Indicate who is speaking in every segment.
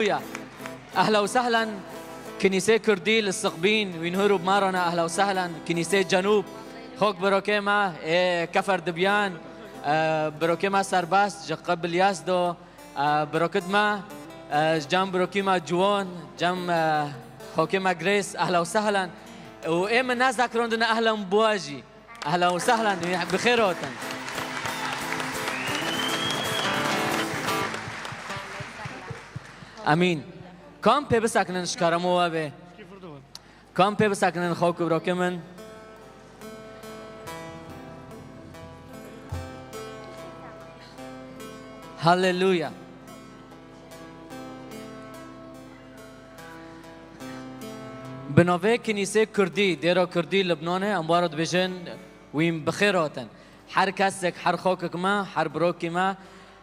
Speaker 1: أهلا وسهلا كنيسة كردي للثقبين وينهروا بمارنا. أهلا وسهلا كنيسة جنوب خوك بروكيما كفر دبيان بروكيما سرباس جقبل ياسدو بروكدما جام بروكيما جوون جام خوكيما جريس. أهلا وسهلا. وإيم الناس ذاكرون دنا أهلا بواجي. أهلا وسهلا بخير وطن. امين. كم پی بسکنن شکارمو وابه. کام پی بسکنن خوک بروکمن. هاليلويا. بنوفي كنيسة كردي ديرو كردي لبنانه اموارد بجن وين بخيراتن. حر كسك حر خوكك ما حر بروكي ما.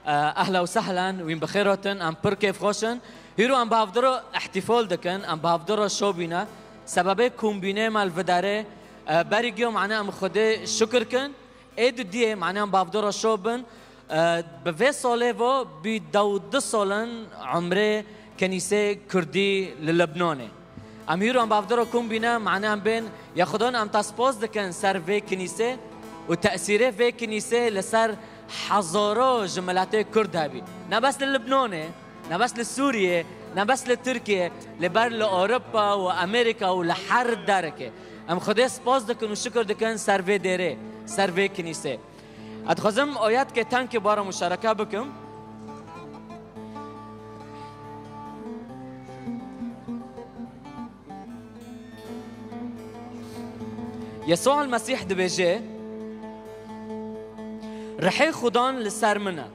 Speaker 1: أهلا وسهلا وين بخيراتن ام پر كيف خوشن هيرو ام بافدرو احتفال دكن ام بافدرو شوبينا سبب كومبينه مال وداره بريجيو معناه ام خده شكر كن ايد دي معناه ام بافدرو شوبن بفي سوليفو بدود سولن عمره كنيسه كردي للبنانه ام هيرو ام بافدرو كومبينه معناه بين ياخذون ام تاسبوز دكن سر في كنيسه وتاثيره في كنيسه لسر حزارو جملات كرد هبي نه بس للبنانه نه بس لسوريا نه بس لتركيا لبر لأوروبا وأمريكا ولحر دركه ام خدا سپاس دکن و شکر دکن سروی دیره سروی کنیسه ادخوزم آیات که تنک بارا مشارکه بکم يسوع المسيح دبيجي رحي خدان لسر منه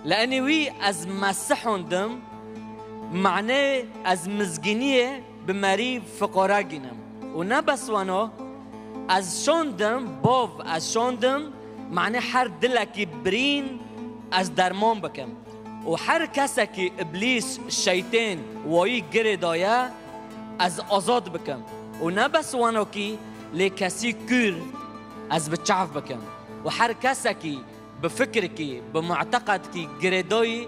Speaker 1: لأني وي از مسحون دم معناه از مزگینیه بمری فقرا گینم و نه بس وانو از شوندم باو از شوندم معناه هر دلکی برین از درمان بکم و هر کسی که ابلیس شیطان وایی گره دایا از آزاد بکم و نه بس وانو کی لی کسی کور از بچعف بکم و هر کسی که بفكركي بمعتقدكي جريدوي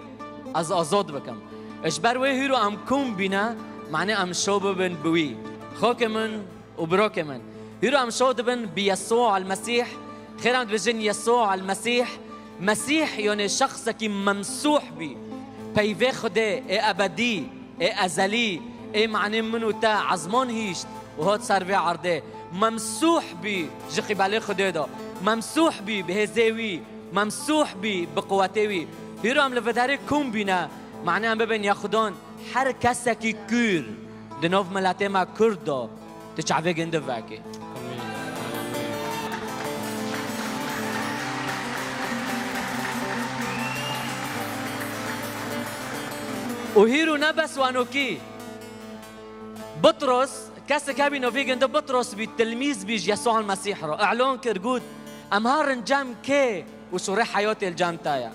Speaker 1: از آزاد بكم اشبر وي هيرو ام كوم بنا معناه ام شوبن بوي خوكمن وبروكمن هيرو ام شوبن بيسوع المسيح خير عند بجن يسوع المسيح مسيح يعني شخص كي ممسوح بي بيفي خده اي ابدي اي ازلي اي معناه منو تا عزمان هيشت وهو تصرفي عرضه ممسوح بي جخي بالي خده دا ممسوح بي بهزيوي ممسوح بي بقواتي هيرو ام لفداري كوم بينا معناه ببين ياخدون هر کسی که کور دنوف ملته ما کردو تشعبه گنده واقعی و هيرو نبس وانو کی بطرس کسی که بینو في گنده بطرس بي تلميذ بيج يسوع المسيح رو اعلان كرجود امهار نجم كي وشو حياتي الجام تايا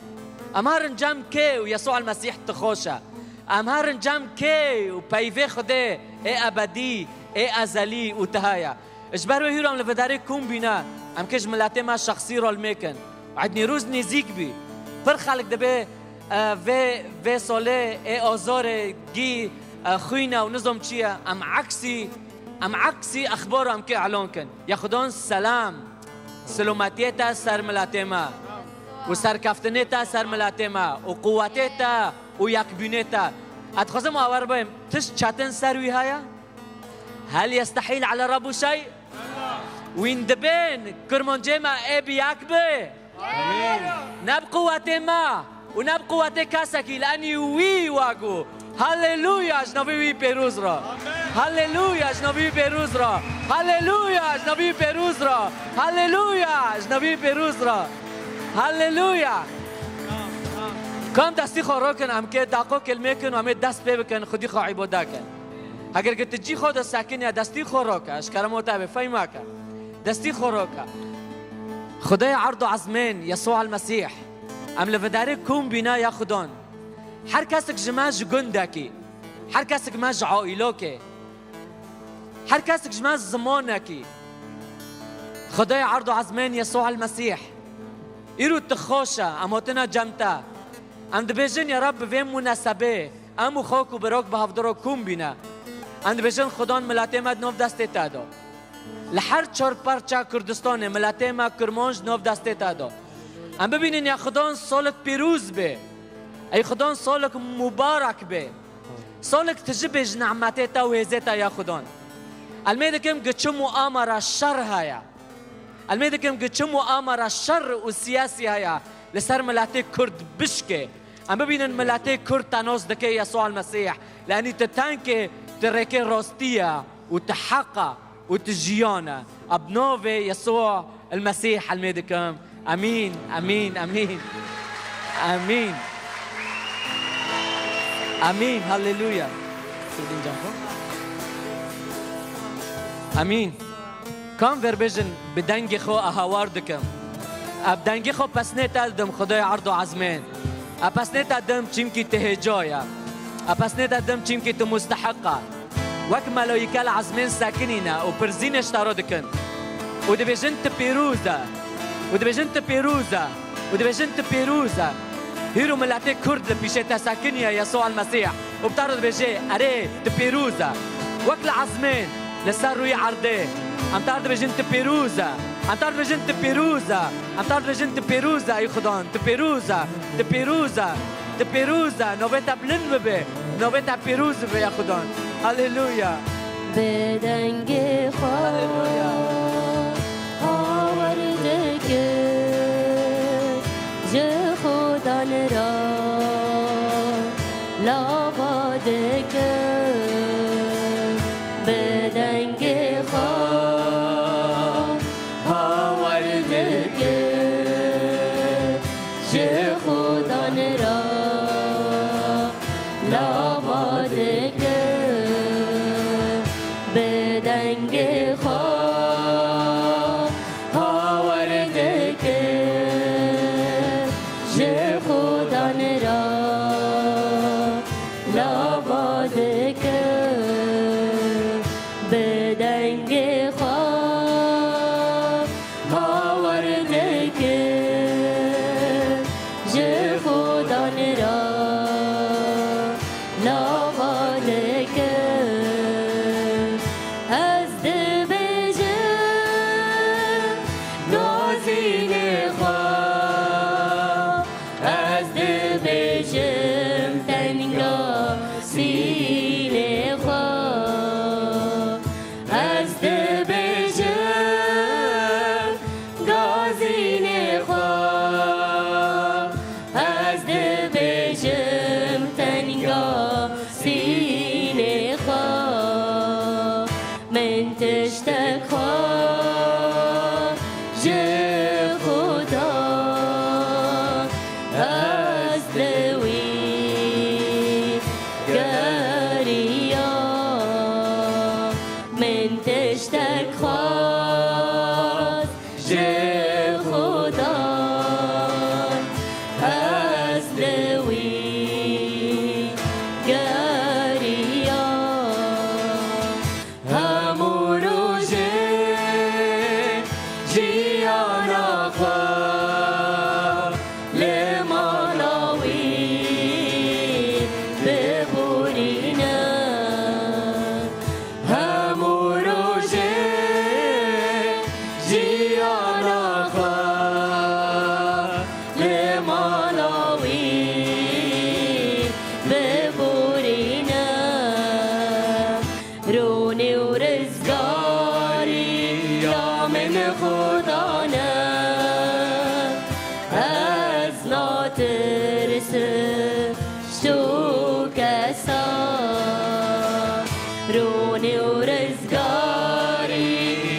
Speaker 1: امهار نجم كي ويسوع المسيح تخوشا امهار نجم كي وبيفي خده اي ابدي اي ازلي وتهايا اجبروا هيرو ام لفداري كوم بينا ام كج ملاتي ما شخصي رول ميكن عدني روز نزيك بي پر خلق دبي في سولي اي ازور جي خوينا ونظم چيا ام عكسي اخبار ام كي اعلان كن ياخدون سلام سلوماتيتا سر ملاتيما وسر كفتنيتا سر ملاتيما وقواتيتا ويكبينيتا اتخزم اوار بايم تش چاتن سروي هايا هل يستحيل على رب شيء وين دبين كرمون جيما ابي يكبي نب قواتيما ونب قواتي كاسكي لاني وي واقو هاليلويا جنبي وي بيروز را هاليلويا جنبي بيروز را هاليلويا جنبي بيروز را هاليلويا جنبي بيروز را هاليلويا كم دستي خوراكن ام كي داقو كلمه كن وام دست بكن خدي خو عباده كن اگر كنت تجي خود ساكن يا دستي خوراك اشكال متابع فهمك دستي خوراك خداي عرض عزمين يسوع المسيح ام لفداري كوم بنا ياخدون هر کسک جماج گندکی هر کسک ماج عائلوکه هر کسک جماج زمانکی خدای عرض عزمين يسوع المسيح ایرو تخوشه اماتنا جمتا عند بيجن يا رب في مناسبة امو خاک و براک به هفدارا کم بینه اند بجن خدان ملت مد نو دست تادا لحر چار پرچه کردستان ملت ما کرمانج نو دست تادا ام ببینین یا خدان سالک پیروز به ای خدان سالک مبارک به سالك تجبج نعمتها وهزتها يا خدان الميدكم قتشمو امر الشر هيا الميدكم قتشمو امر الشر والسياسي هيا لسر ملاتي كرد بشكي ام ببين ملاتي كرد تنوز دكي يسوع المسيح لاني تتانكي تركي روستيا وتحقق وتجيانا ابنوفي يسوع المسيح الميدكم امين امين امين امين امين هللويا امين كم وربجن بدنگی خو اهواردکم اب دنگی خو پس نتادم خدای عرض و عزمین اب پس نتادم چیم کی تهجایا اب پس نتادم چیم کی تو مستحقه وک ملائکه العزمین ساکنینا و پرزینش تارودکن و دبجن تپیروزه و دبجن تپیروزه و دبجن تپیروزه هيرو ملاتي كرد بيشتا ساكنيا يسوع المسيح وبتعرض بيجي اري تبيروزا وكل عزمين لسارو يعرضيه عم تعرض بيجن تبيروزا عم تعرض بيجن تبيروزا عم تعرض بيجن تبيروزا اي خدان تبيروزا تبيروزا تبيروزا نوبتا بلنبه نوبتا بيروزا يا خدان هللويا
Speaker 2: بدنگی
Speaker 1: هللويا
Speaker 2: آوردک خدان را لابد کن بدنگ خواه آورد کن خدان را لابد کن بدنگ خواه آورد کن خدان را لابد کن بدنگ خواه آورد کن خدان را لابد کن از دل بجن نازین خواه از دل بجن تنگا سین خواه از دل بجن گازین خواه از دل بجن تنگا سین خواه من تشتک خواه جه خدا از لوی گریا من تشتک خواه جه خدا از لوی گریا همون روزه جیانا خواه لمالاوی ببورینا همون روزه جیانا خواه لمالاوی ببورینا رونی و رزگاری یا من خدانا از ناترس شو کسا رونی و رزگاری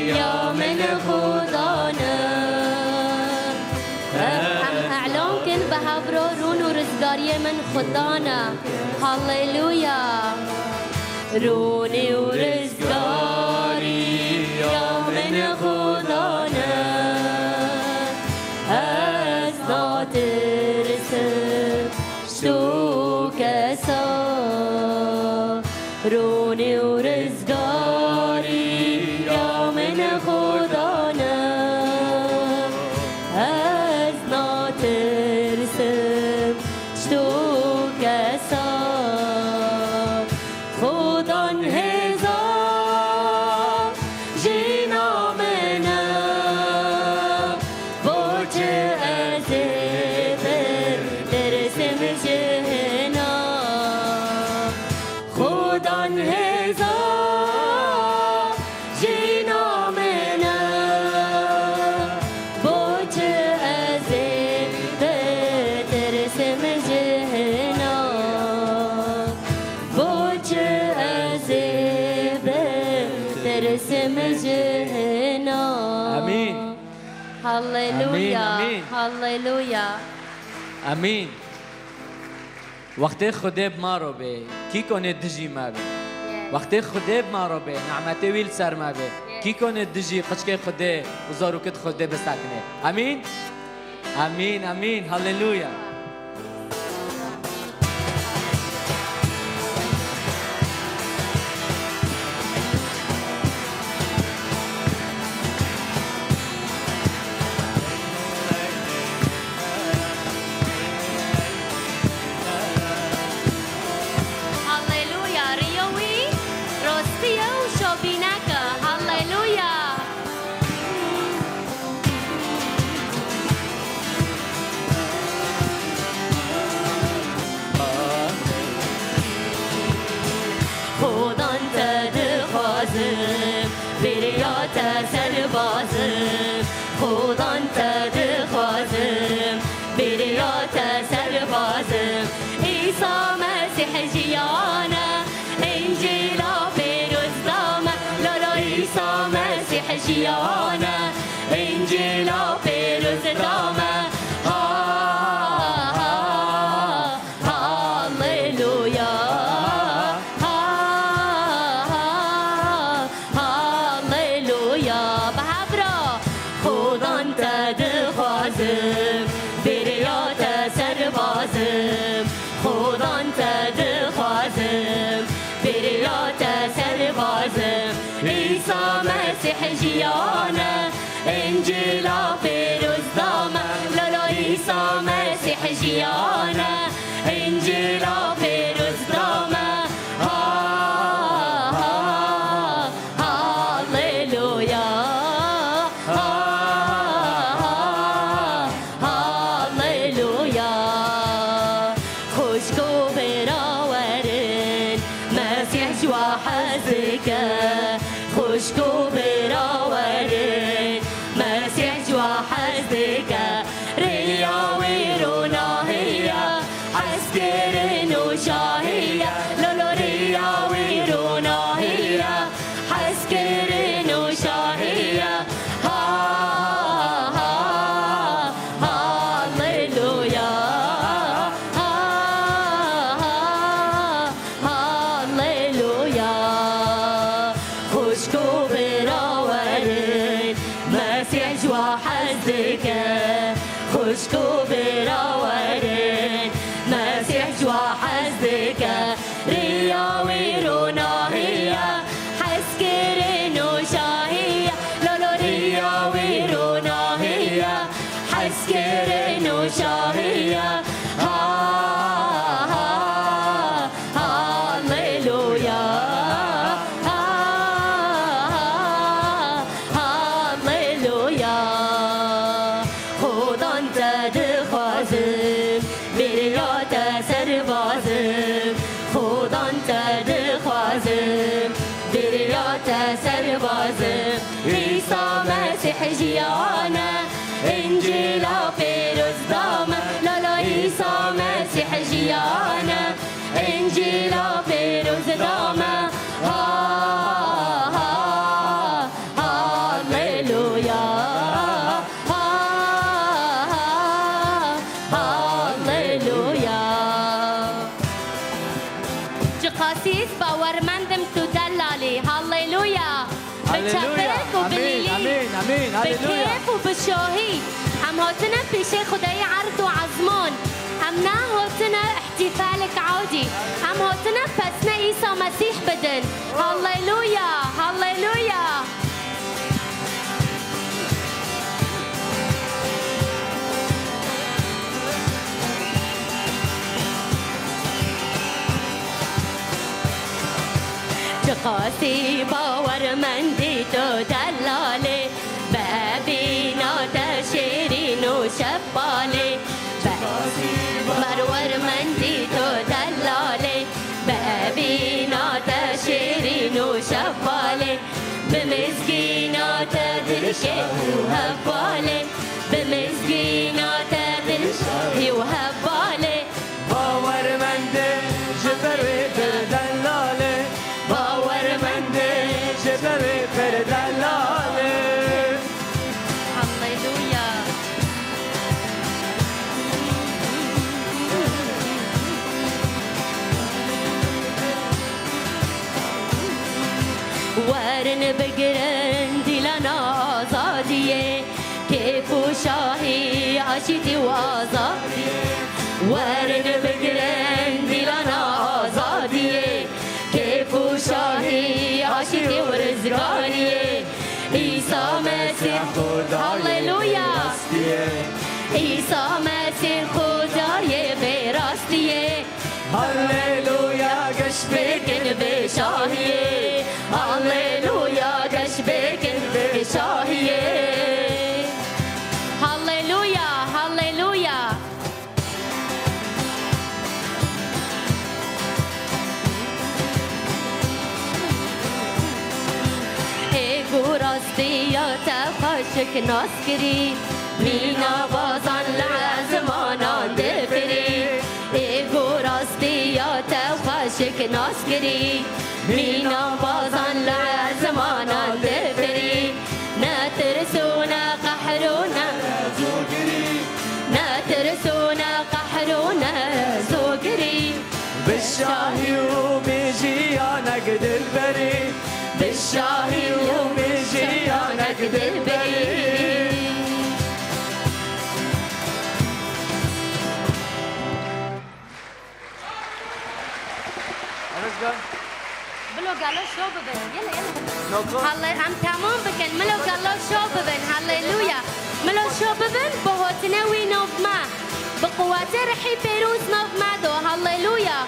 Speaker 2: یا من خدانا هم اعلام کن به هفرا رون و رزگاری من خدانا هللویا رونی و رزگاری یا من خدانا از ناترس شو کسا رونی و رزگاری یا من خدانا از ناترس شو کسا جان هزار جینا منه بوچ ازی بترسم جهنا بوچ ازی بترسم جهنا
Speaker 1: امين
Speaker 2: هللويا هللويا
Speaker 1: امين. وقتی خدا بمارو به کی کنه دجی ما به وقتی خدا بمارو به نعمت ویل سر ما به کی کنه دجی قشک خدا و زاروکت خدا بسکنه. امین امین امین هللویا.
Speaker 3: سربازم خودان تدخوازم بریات سربازم عیسی مسیح جیانه انجیلا پیروز دامه لالا عیسی مسیح جیانه انجیلا پیروز دامه جیانه انجیلا پیروز دامه لالا عیسی مسیح جیانه انجیلا پیروز دامه هاللویا هاللویا خوشگو براورن مسیح جوا حزکه خوشگو براورن مسیح جوا حزدکه ریاوی روناهیه حسکرن و شاهیه لولو ریاوی روناهیه حسکرن و شاهیه هاللویا هاللویا خوشگو براورن مسیح جوا حزدکه خوشگو براورن مسیح جوا حزدکه ریاوی روناهیه حسکرن و شاهیه لولو ریاوی روناهیه حسکرن و شاهیه هاللویا سربازم عیسی مسیح جیانه انجیلا پیروز دامه لالا عیسی مسیح جیانه انجیلا پیروز دامه هاللویا هاللویا
Speaker 2: جقاسیس باورمندم تو دلالی هاللویا بچپرک و بلیلی بکیف و بشاهی هم هاتنا پیش خدای عرض و عزمان هم نه هاتنا احتفالك عادي هم هاتنا پسنا عیسی مسیح بدن هاللویا هاللویا
Speaker 3: قاسی باورمندی تو دلاله ببینات شیرین و شفاله باورمندی تو دلاله ببینات وهبالي بمسكيناته بالشاهي وهبالي
Speaker 1: باور مندي جبري بردلالي باور مندي جبري بردلالي
Speaker 2: هللويا
Speaker 3: ورن بقرن دلنا آزادية كيف شاهي عشتي وآزادية ورن بقرن دلنا آزادية كيف شاهي عشتي ورزقانية عيسى مسيح هللويا عيسى مسيح خداي براستية
Speaker 1: هللويا
Speaker 3: بكن بشاهية هللويا بكن بشاهية
Speaker 2: هللويا هللويا
Speaker 3: ايگو راستيا تخشك ناسكري مينا بازان لعزمانا دفري ايگو راستيا تخشك ناسكري مينا بازان لعزمانا دفري نترسونا قحرونا نترسونا قحرونا زوجري
Speaker 1: بالشاهي وبيجي انا قد البري بالشاهي وبيجي انا قد البري
Speaker 2: ملو قالوا شو ببن يلا هلا عم تمام بكن ملو قالوا شو ببن هللويا ملو شو ببن بهوتنوي نوف ما بقوات رحي بيروز نوف ما دو هللويا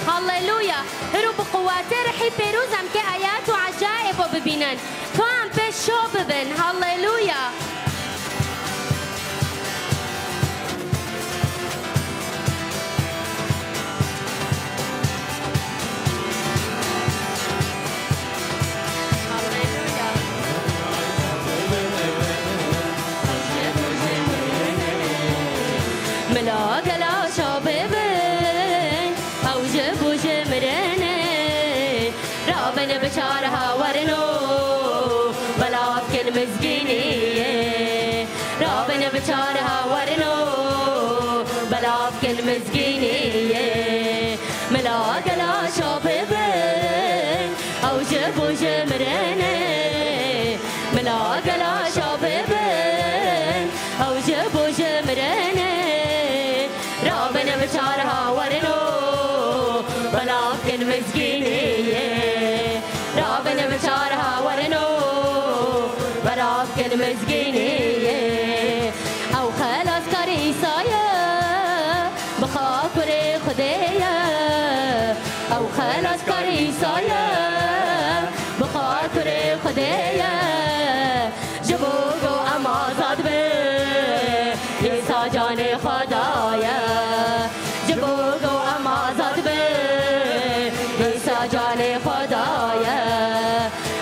Speaker 2: هللويا هرو بقوات رحي بيروز عم كآيات وعجائب وببينن تو عم بش شو ببن هللويا
Speaker 3: ملاقلا شاببن او جبو جمرنه رابن بشارها ورنو بلاكن مزقينيه رابن بشارها ورنو بلاكن مزقينيه ملاقلا شاببن او جبو جمرنه ملاقلا شاببن او جبو جمرنه رابنا بشارها ورنو بلاكن مسكينية رابنا بشارها ورنو بلاكن مسكينية أو خلاص كريسايا بخاطري خدية أو خلاص كريسايا بخاطري خدية جبوكو أما صاد بي يسا جاني خدايا جبوكو أما صاد بي يسا جاني خدايا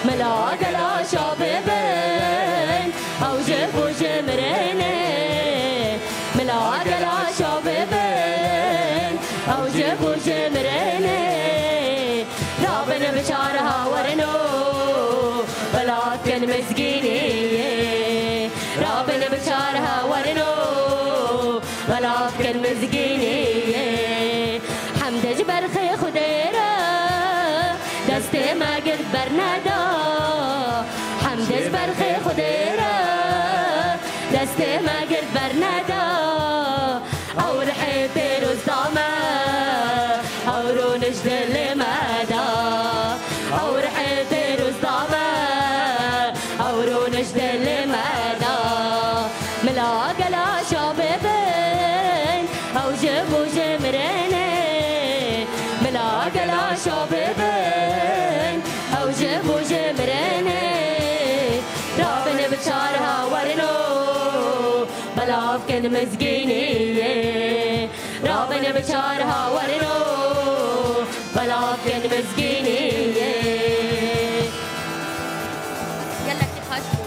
Speaker 3: ملاقلا شاببن أو جبو جمرني ملاقلا شاببن أو جبو جمرني رابن بشارها ورنو بلاكن مسكينية رابن بشارها ورنو بلاكن مسكينية حمد جبر خي خديرة دستي ما قد برنادا حمد جبر خي خديرة دستي ما قد برنادا أو رحي بيروز طامة أو رونش دل مادا أو رحي بيروز طامة أو رونش دل مادا ملاقلا شاببن أو جبو جمرني ملاقلا شاببن أو جبو جمرني رابن بشارها ورنو بلافكن مسكينية رابن بشارها ورنو بلافكن مسكينية
Speaker 2: يلا تخشوا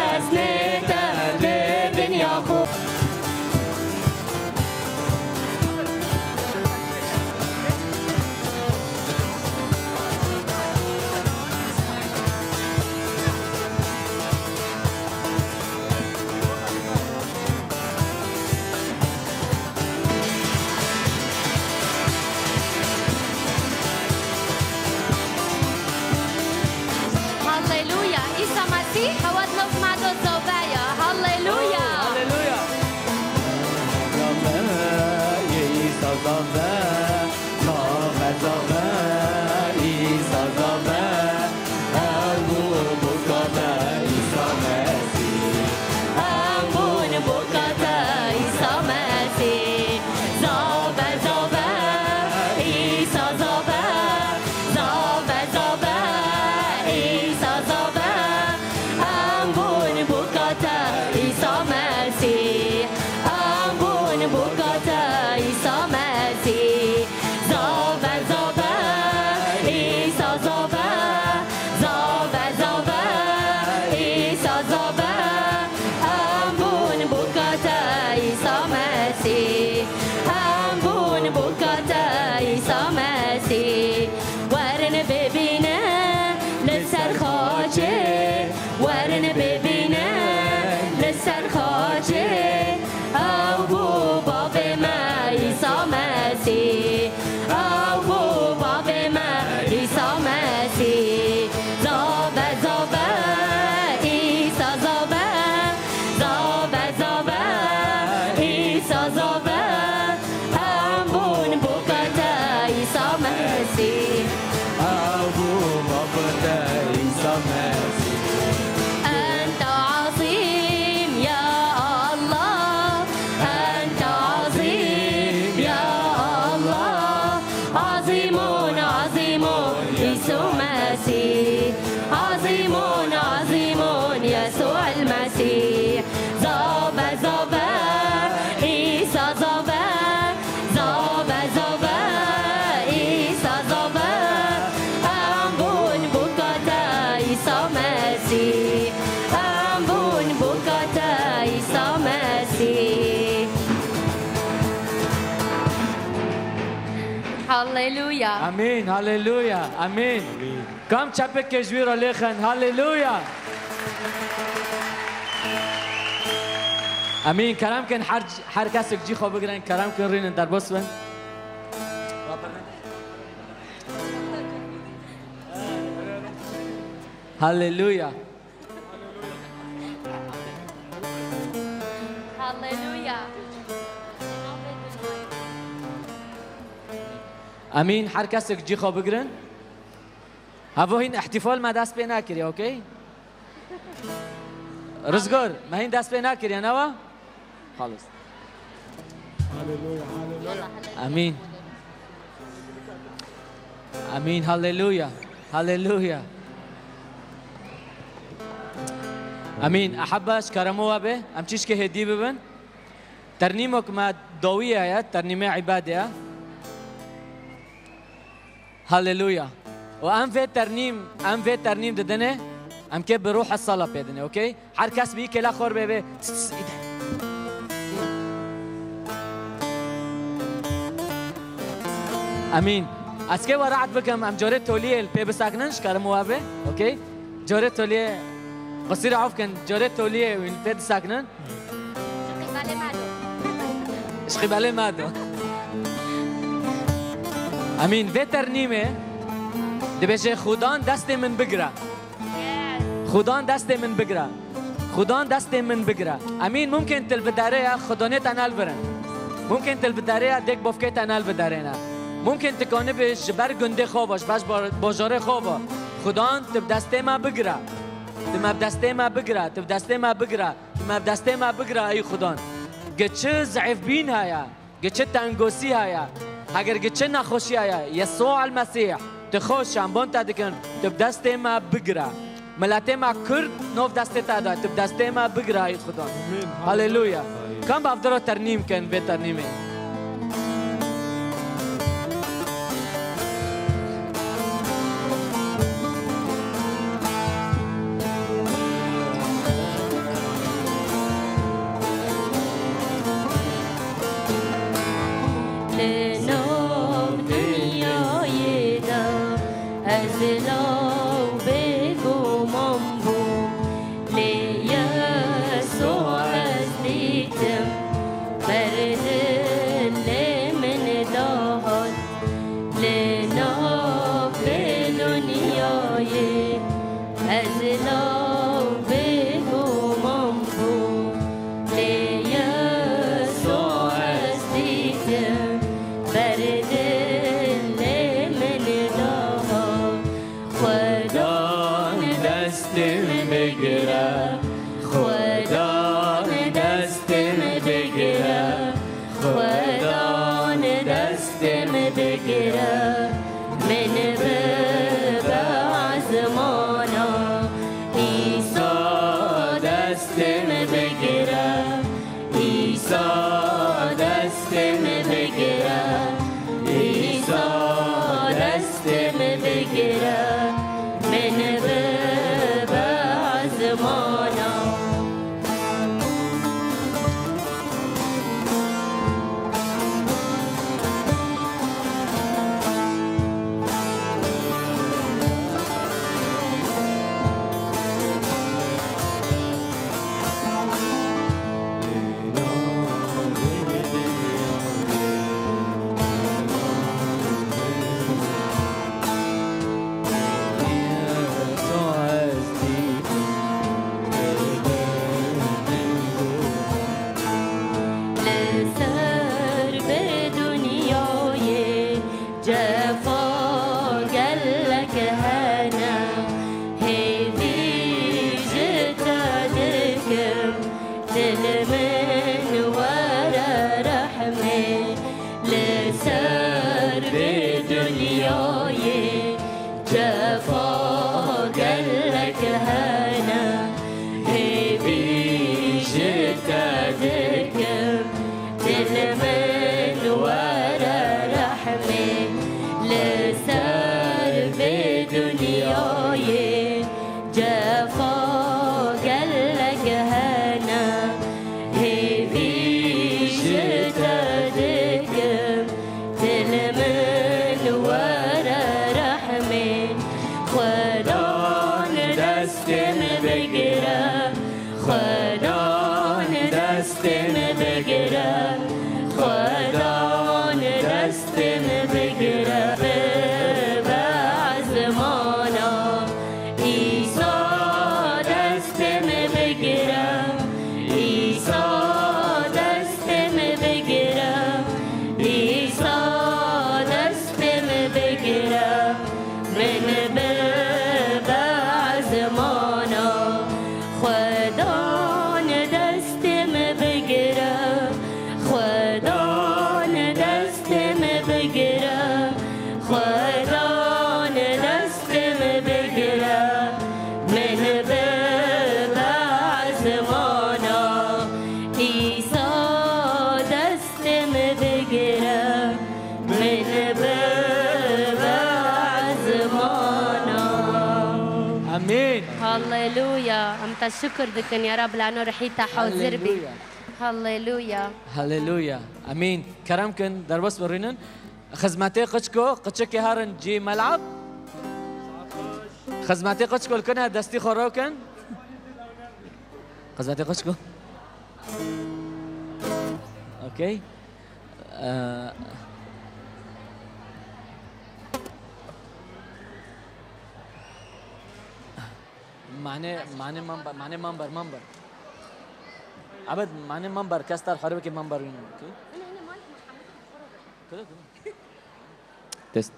Speaker 2: هاليلويا
Speaker 1: امين هاليلويا امين كم تشبك كجويرو ليخن هاليلويا امين كلام كان حركاسك جي خو بگرن كلام كان رين در بسون هاليلويا
Speaker 2: هاليلويا
Speaker 1: امين حركاسك جي خو بگرن هفو هين احتفال ما دست بينا كري اوكي رزقور ما هين دست بينا كري نوا خالص امين امين هاليلويا هاليلويا امين احبش كرموها به امشيش كهدي ببن ترنيمك ما دويه يا ترنيمه عباده هاليلويا وام في ترنيم ددنه ام كيف بروح الصلاه بيدنه اوكي حركاس بي كلا خور بيبي امين اسكي ورعت بكم ام جورت توليه البي بساكننش كرموها به اوكي جورت توليه قصير عوف كان جورت توليه والبي ساكنن اشخي بالي مادو امين في ترنيمه دبيجي خدان دستي من بقرة خدان دستي من بقرة خدان دستي من بقرة امين ممكن تلبداريا خدانيت انا البرن ممكن تلبداريا ديك بوفكيت انا البدارينا ممكن تكوني بيش برگنده خوباش باش باجاره خوبا خدان تبدسته ما بقرة تما بدسته ما بقرة تبدسته ما بقرة تما بدسته ما بقرة اي خدان گچ ضعیف بین هيا گچ تنگوسی هيا اگر گچ نخوشی هيا يسوع المسيح تخوش ام بون تدکن تبدست ما بگرا ملت ما کرد نوف دست تا تبدست ما بگرا ای خدا هاليلويا كم بافدرو ترنيم كان به ترنيمه
Speaker 2: دستم بگیرم من ببع زمانم الشكر دكن يا رب لأنه رحيتها حوزر بي هاليلويا
Speaker 1: هاليلويا امين كرمكن در بس برينن خدمتي قچكو قچكي هارن جي ملعب خدمتي قچكو الكنا دستي خروكن خدمتي قچكو اوكي معنى منبر عبد معنى منبر كاستر حربك منبر هنا اوكي كده تست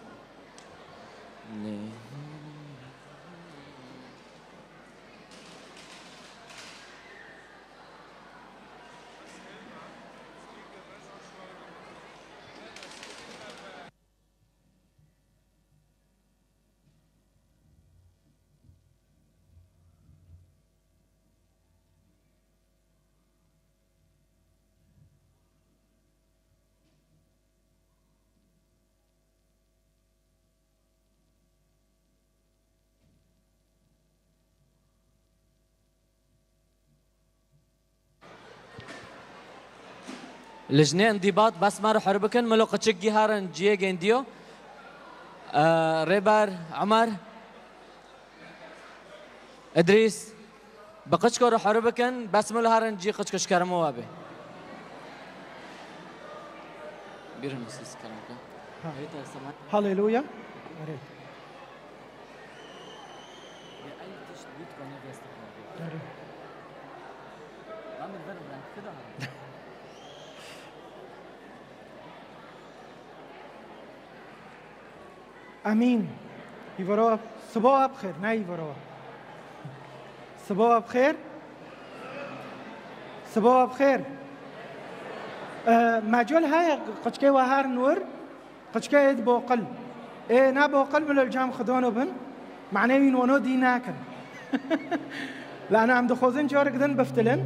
Speaker 1: لجنة انضباط بس ما رح حربكن ملو قتشك جهارن جيه جنديو ريبر عمر ادريس بقتشكو رح حربكن بس ملو هارن جي قتشكش كرمو وابي بيرن مسيس كرمكن
Speaker 4: هاليلويا امين يفروا صباح بخير ناي يفروا صباح بخير صباح بخير ماجول هاي قشكي وهار نور قشكي يد بوقل ايه نا بوقل من الجام خدونه بن معناوين ونو دي ناكن لا انا عم دخوزن جارك دن بفتلن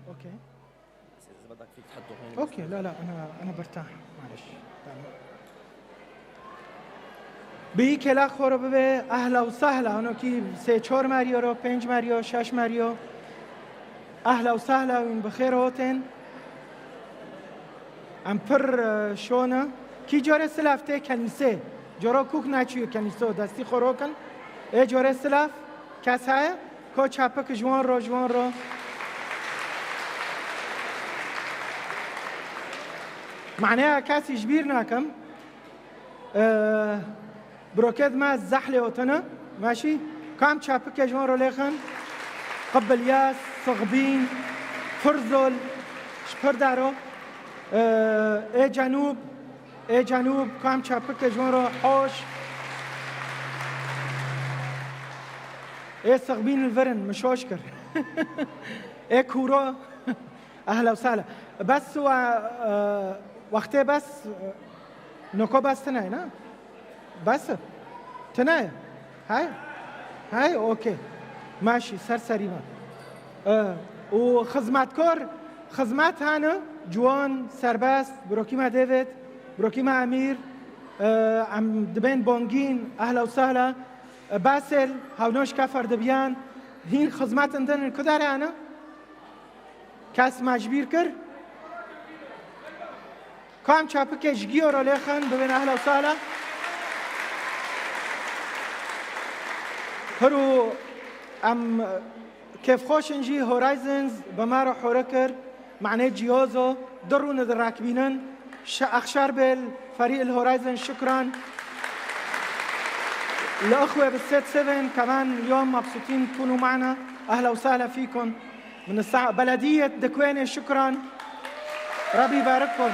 Speaker 4: اوكي اوكي لا انا برتاح معلش بی کلا خورو ببه اهلا و سهلا اونو کی 3-4 مریو رو 5 مریو 6 مریو اهلا و سهلا وین بخیر هاتن ام پر شونه کی جاره سلافته کنیسه جارا کوک نچیو کنیسه دستی خورو کن ای جاره سلاف کس های کو چپک جوان رو معناها کسی جبیر نکم بروكيد ما زحلي وطنا ماشي كام شابك جوان رو ليخن قبل ياس صغبين فرزل شبر دارو اي جنوب كام شابك جوان رو حوش اي صغبين الفرن مش هوشكر اي كورو اهلا وسهلا بس وقتي بس نكو بس تناي بس تناي هاي اوكي ماشي سرسري ما وخدماتكور خدمات هانا جوان سرباست بروكيما ديفيد بروكيما امير عم دبين بونجين اهلا وسهلا باسل هاونوش كفر دبيان هين خدمات عندنا كداري انا كاس مجبير كر كام چاپک جگیو رو لیخن ببین اهلا وسهلا هرو ام كيف خوش انجي هورايزنز بمارو حوركر معناه جيوزو درون الراكبينن اخشار بالفريق الهورايزن شكرا الاخوه بالست 7 كمان اليوم مبسوطين تكونوا معنا اهلا وسهلا فيكم من الساعه بلديه دكوينه شكرا ربي يبارككم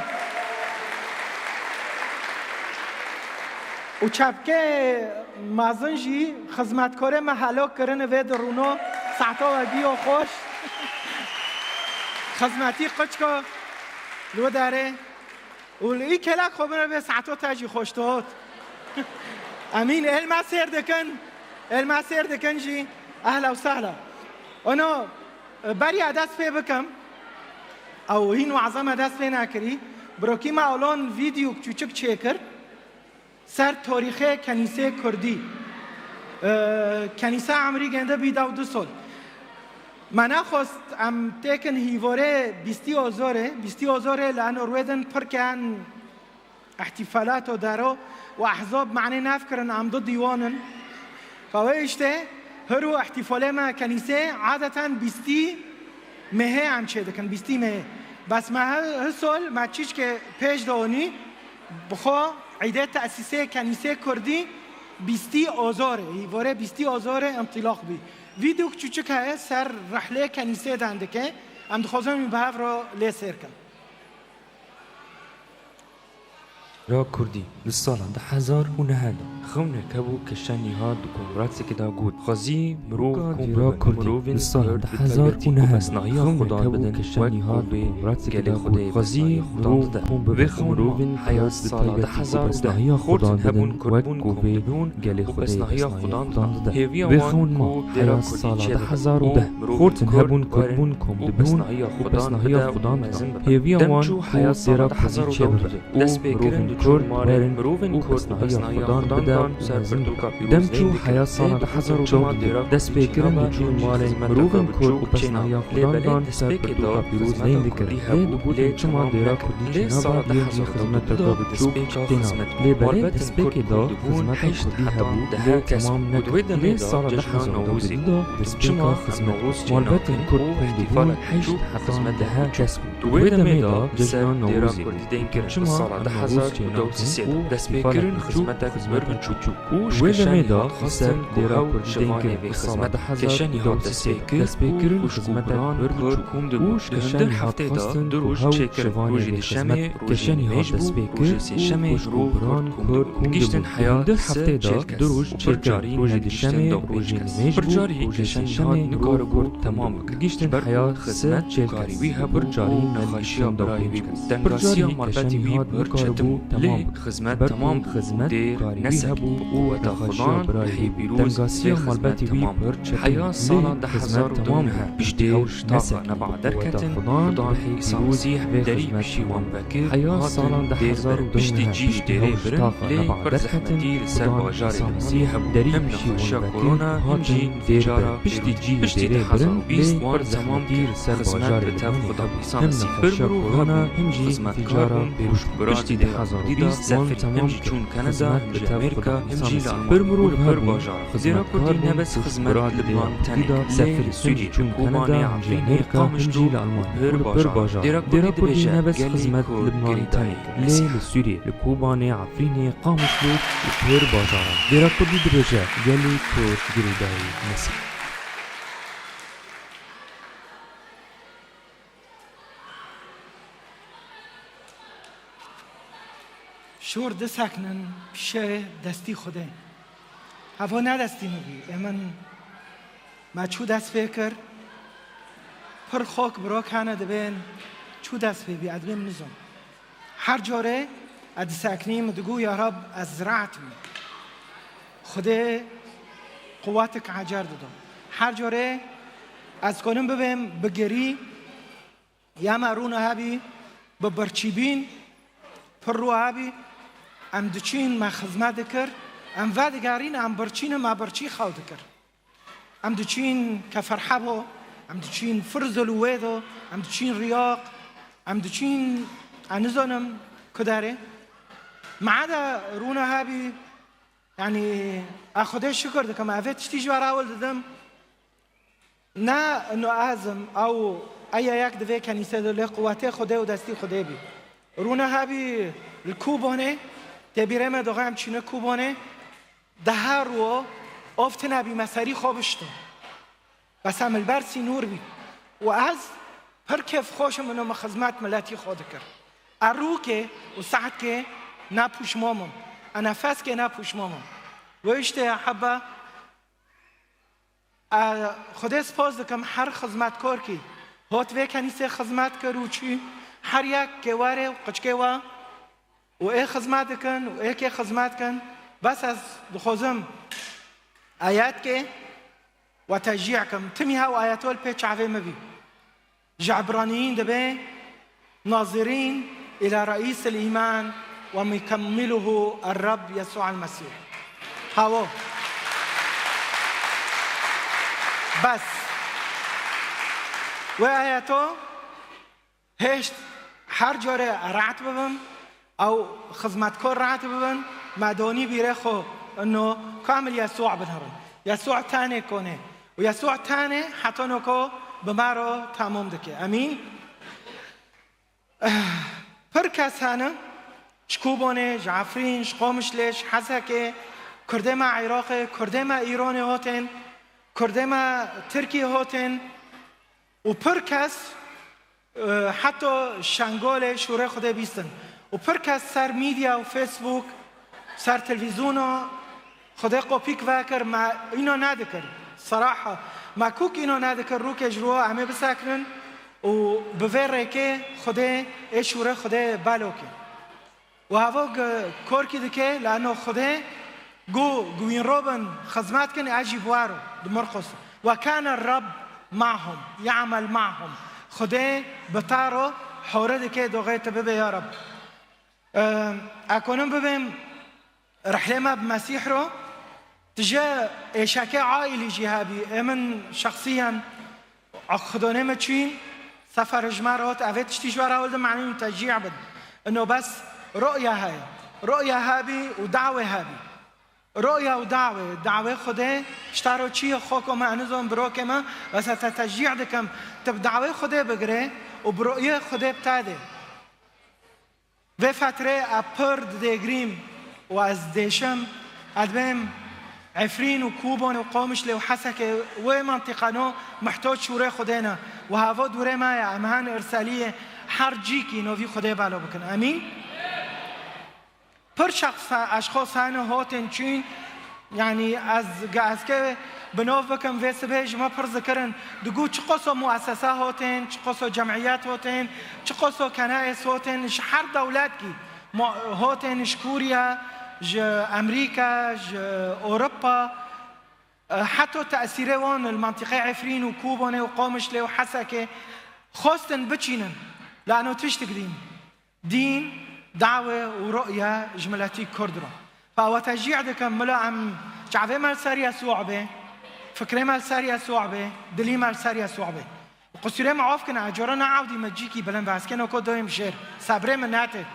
Speaker 4: و چپکه مازنجی خدمتکار محلا کرن و درونو ساعتا و بیو خوش خدمتی قچکا لو داره و ای کلک خوبه به ساعتا تاجی خوشتوت امین علم سیر دکن جی اهلا و سهلا انا بری دست پی بکم او هین وعظم دست پی نکری بروکی ما اولان ویدیو کچوچک چیکر سر تاریخ کنیسه کردی کنیسه عمری گنده بی 12 سال من خواست ام تکن هیواره 20 آذاره لان رویدن پرکن احتفالات و دارو و احزاب معنی نفکرن ام دو دیوانن فوایشته هرو احتفاله ما کنیسه عادتا 20 مهه هم چه دکن 20 مهه بس ما هر سال ما چیش که پیش دانی بخوا عیده تأسیسه کنیسه کردی 20 آذاره هیواره 20 آذاره انطلاق بی ویدیو که چوچکه سر رحله کنیسه دنده که ام دخوازم این بحف را لی سیر کن
Speaker 5: را کردی لسال 1009 خونه کبو کشانی ها دکمرات کدا گود خازی مرو کردی لسال 1009 خونه کبو کشانی ها دکمرات کدا گود خازی مرو به خونه حیات سال 1010 خودن هبون کربون کوبون گلی خدای خدان به خونه حیات سال 1010 خودن هبون کربون کوبون بسنهیا خدان هیوی وان حیات درا خازی چه دست بگیرن کرد مارن مروفن کرد نهایی خدان بدم دم چو حیات سال 1010 دست بگیرن چو مارن مروفن کرد و پس نهایی خدان دان سر پردوکا پیروز نیم دکر لی چما دیرا کردی چنابا دیگی خدمت دا چوب دینا لی بله دست بگیدا خدمت کردی هبو لی تمام نکرد لی سال 1010 دا دست بگا خدمت والبت این کرد پندیفال 8 خدمت ده دست بود میدا جشنان نوروزی چما نوروز چینا دست بگیرن خدمت خدمت چوچو ویل میدا خسر دیرا کردی که خدمت کشانی ها دست بگیرن خدمت برد کوم دو در هفته دا دروش چکر روزی شمه کشانی ها دست بگیر شمه رو کرد گیشتن حیات هفته دا دروش چکر روزی شمه روزی برجاری کشانی ها نگار کرد تمام گیشتن حیات خدمت چکاری وی ها برجاری نخاشیا برای وی دنگاسیا مربوطی وی برچتم لی خدمت تمام خدمت دیر نسب هبو او دخشا برای دنگاسی مالباتی وی برچه
Speaker 1: حياة صالة ده حزار
Speaker 5: تمامها
Speaker 1: بجدي نسك نبع دركة خضان بيسامسيح دري بشي ومبكر
Speaker 5: حياة صالة ده حزار
Speaker 1: بجدي جيش دري برن لي برزح مدير سر باجار المسيح دري بشي خشا كورونا هنجي تجارة بجدي دري برن لي برزح مدير سر باجار المسيح كورونا هنجي تجارة بجدي ده حزار ديدا وان تمام چون كندا هنجي أمريكا هنجي لألمان وبر باجار زيرا كردي نبس خدمات لبنان تاني سفر سوري چون كندا هنجي أمريكا هنجي لألمان وبر باجار ديرا كردي نبس خدمات لبنان تاني لي لسوري لكوباني عفريني قامشلو وبر باجار ديرا كردي درجة جالي كور جريداي مسيح
Speaker 4: شور دسکنن پیش دستی خوده هوا ندستی نبی من ما چو دست فکر پر خاک برا کنه دبین چو دست بی ادبیم نزم هر جاره اد سکنیم دگو یا رب از زرعت می خوده قواتک عجر دادم هر جاره از کنم ببیم بگری یا مرون هبی ببرچیبین پر رو هبی ام دچین ما خدمت کر ام ودگارین ام برچین ما برچی خود کر ام دچین کفرحبو ام دچین فرز الویدو ام دچین ریاق ام دچین انزانم کداره معدا رونا هابی يعني اخذ شكر دكما افيت تيجي وراول دم نا انه اعظم او اي ياك دفي كنيسه له قوته خوده ودستی خوده بي رونا هابي الكوبونه تبیره ما دوغام چینه کوبانه ده هر رو افت نبی مسری خوابشتو بس هم البرسی نور بی و از هر کف خوشم انو خدمت ملتی خود کرد ارو که و ساعت که نپوش مامم نفس که نپوش مامم و اشته حبا خدا سپاس دکم هر خدمت کار کی هات و کنیسه خدمت کرد چی هر یک که واره و قچکه و ای خدمت کن و ای که خدمت کن بس از دخوزم آیات که و تشجیع کم تمی ها و آیات ول پیچ عوی مبی جعبرانیین دبی ناظرین الى رئیس الایمان و مکمله الرب يسوع المسيح هوا بس و آیاتو هشت هر جاره رعت ببم او خدمتکار رعت ببن مدانی بیره خو انه کامل یسوع بنهرن یسوع تانه کنه و یسوع تانه حتی نکو بمارو تمام دکه امین پر کس هنه شکوبانه جعفرین شقامش لیش حسکه کرده ما عراق کرده ما ایران هاتن کرده ما ترکیه هاتن و پر کس حتی شنگال شوره خوده بیستن و پر کس سر میدیا و فیسبوک سر تلویزیون خدا قاپیک وکر ما اینا ندکر صراحه ما کوک اینا ندکر رو که جروه همه بسکنن و بوره که خدا اشوره خدا بالو که و هوا کار که دکه لانه خدا گوین روبن خدمت کنه عجیب وارو دمرخص و کان الرب معهم يعمل معهم خدا بتارو حوره دکه دوغه تبه یا رب اکنون ببین رحله ما بمسيح رو تجاه شكا عائلي جهابي من شخصيا خدانه ما چين سفر جمارات اوه تشتيش ورا ولد معنی تشجيع بد انه بس رؤية هابي ودعوة هابي رؤية ودعوة دعوة خدا اشتارو چي خوكو ما انزون بروكي ما بس تشجيع دكم تب دعوة خدا بگره وبرؤية خدا بتاده و فتره اپرد دیگریم و از دیشم ادبیم عفرین و کوبان و قامش لی و حسکه و منطقانو محتاج شوره خودینا و هوا دوره ما امهان ارسالیه هر جی کی نوی خوده بالا بکن امین پر شخص اشخاص هنه هاتن چین یعنی از که بناف بکن و سبه ما پر ذکرن دگو چه قصو مؤسسه هاتن چه قصو جمعیت هاتن چه قصو کنائس هاتن هر دولت کی هاتن شکوریا ج أمريكا ج أوروبا حتى تأثيره وان المنطقة عفرين وكوبونة وقومشلة وحسكة خوستن بتشينن لأنه تشتكدين دين دعوة ورؤية جملتي كردرة فوتشجيع دكم ملا عم شعبي مال سار يسوع به فكري مال سار يسوع به دلي مال سار يسوع به قصيرة معاف كنا أجرنا عودي مجيكي بلن بس كنا كو دويم شير صبري من ناته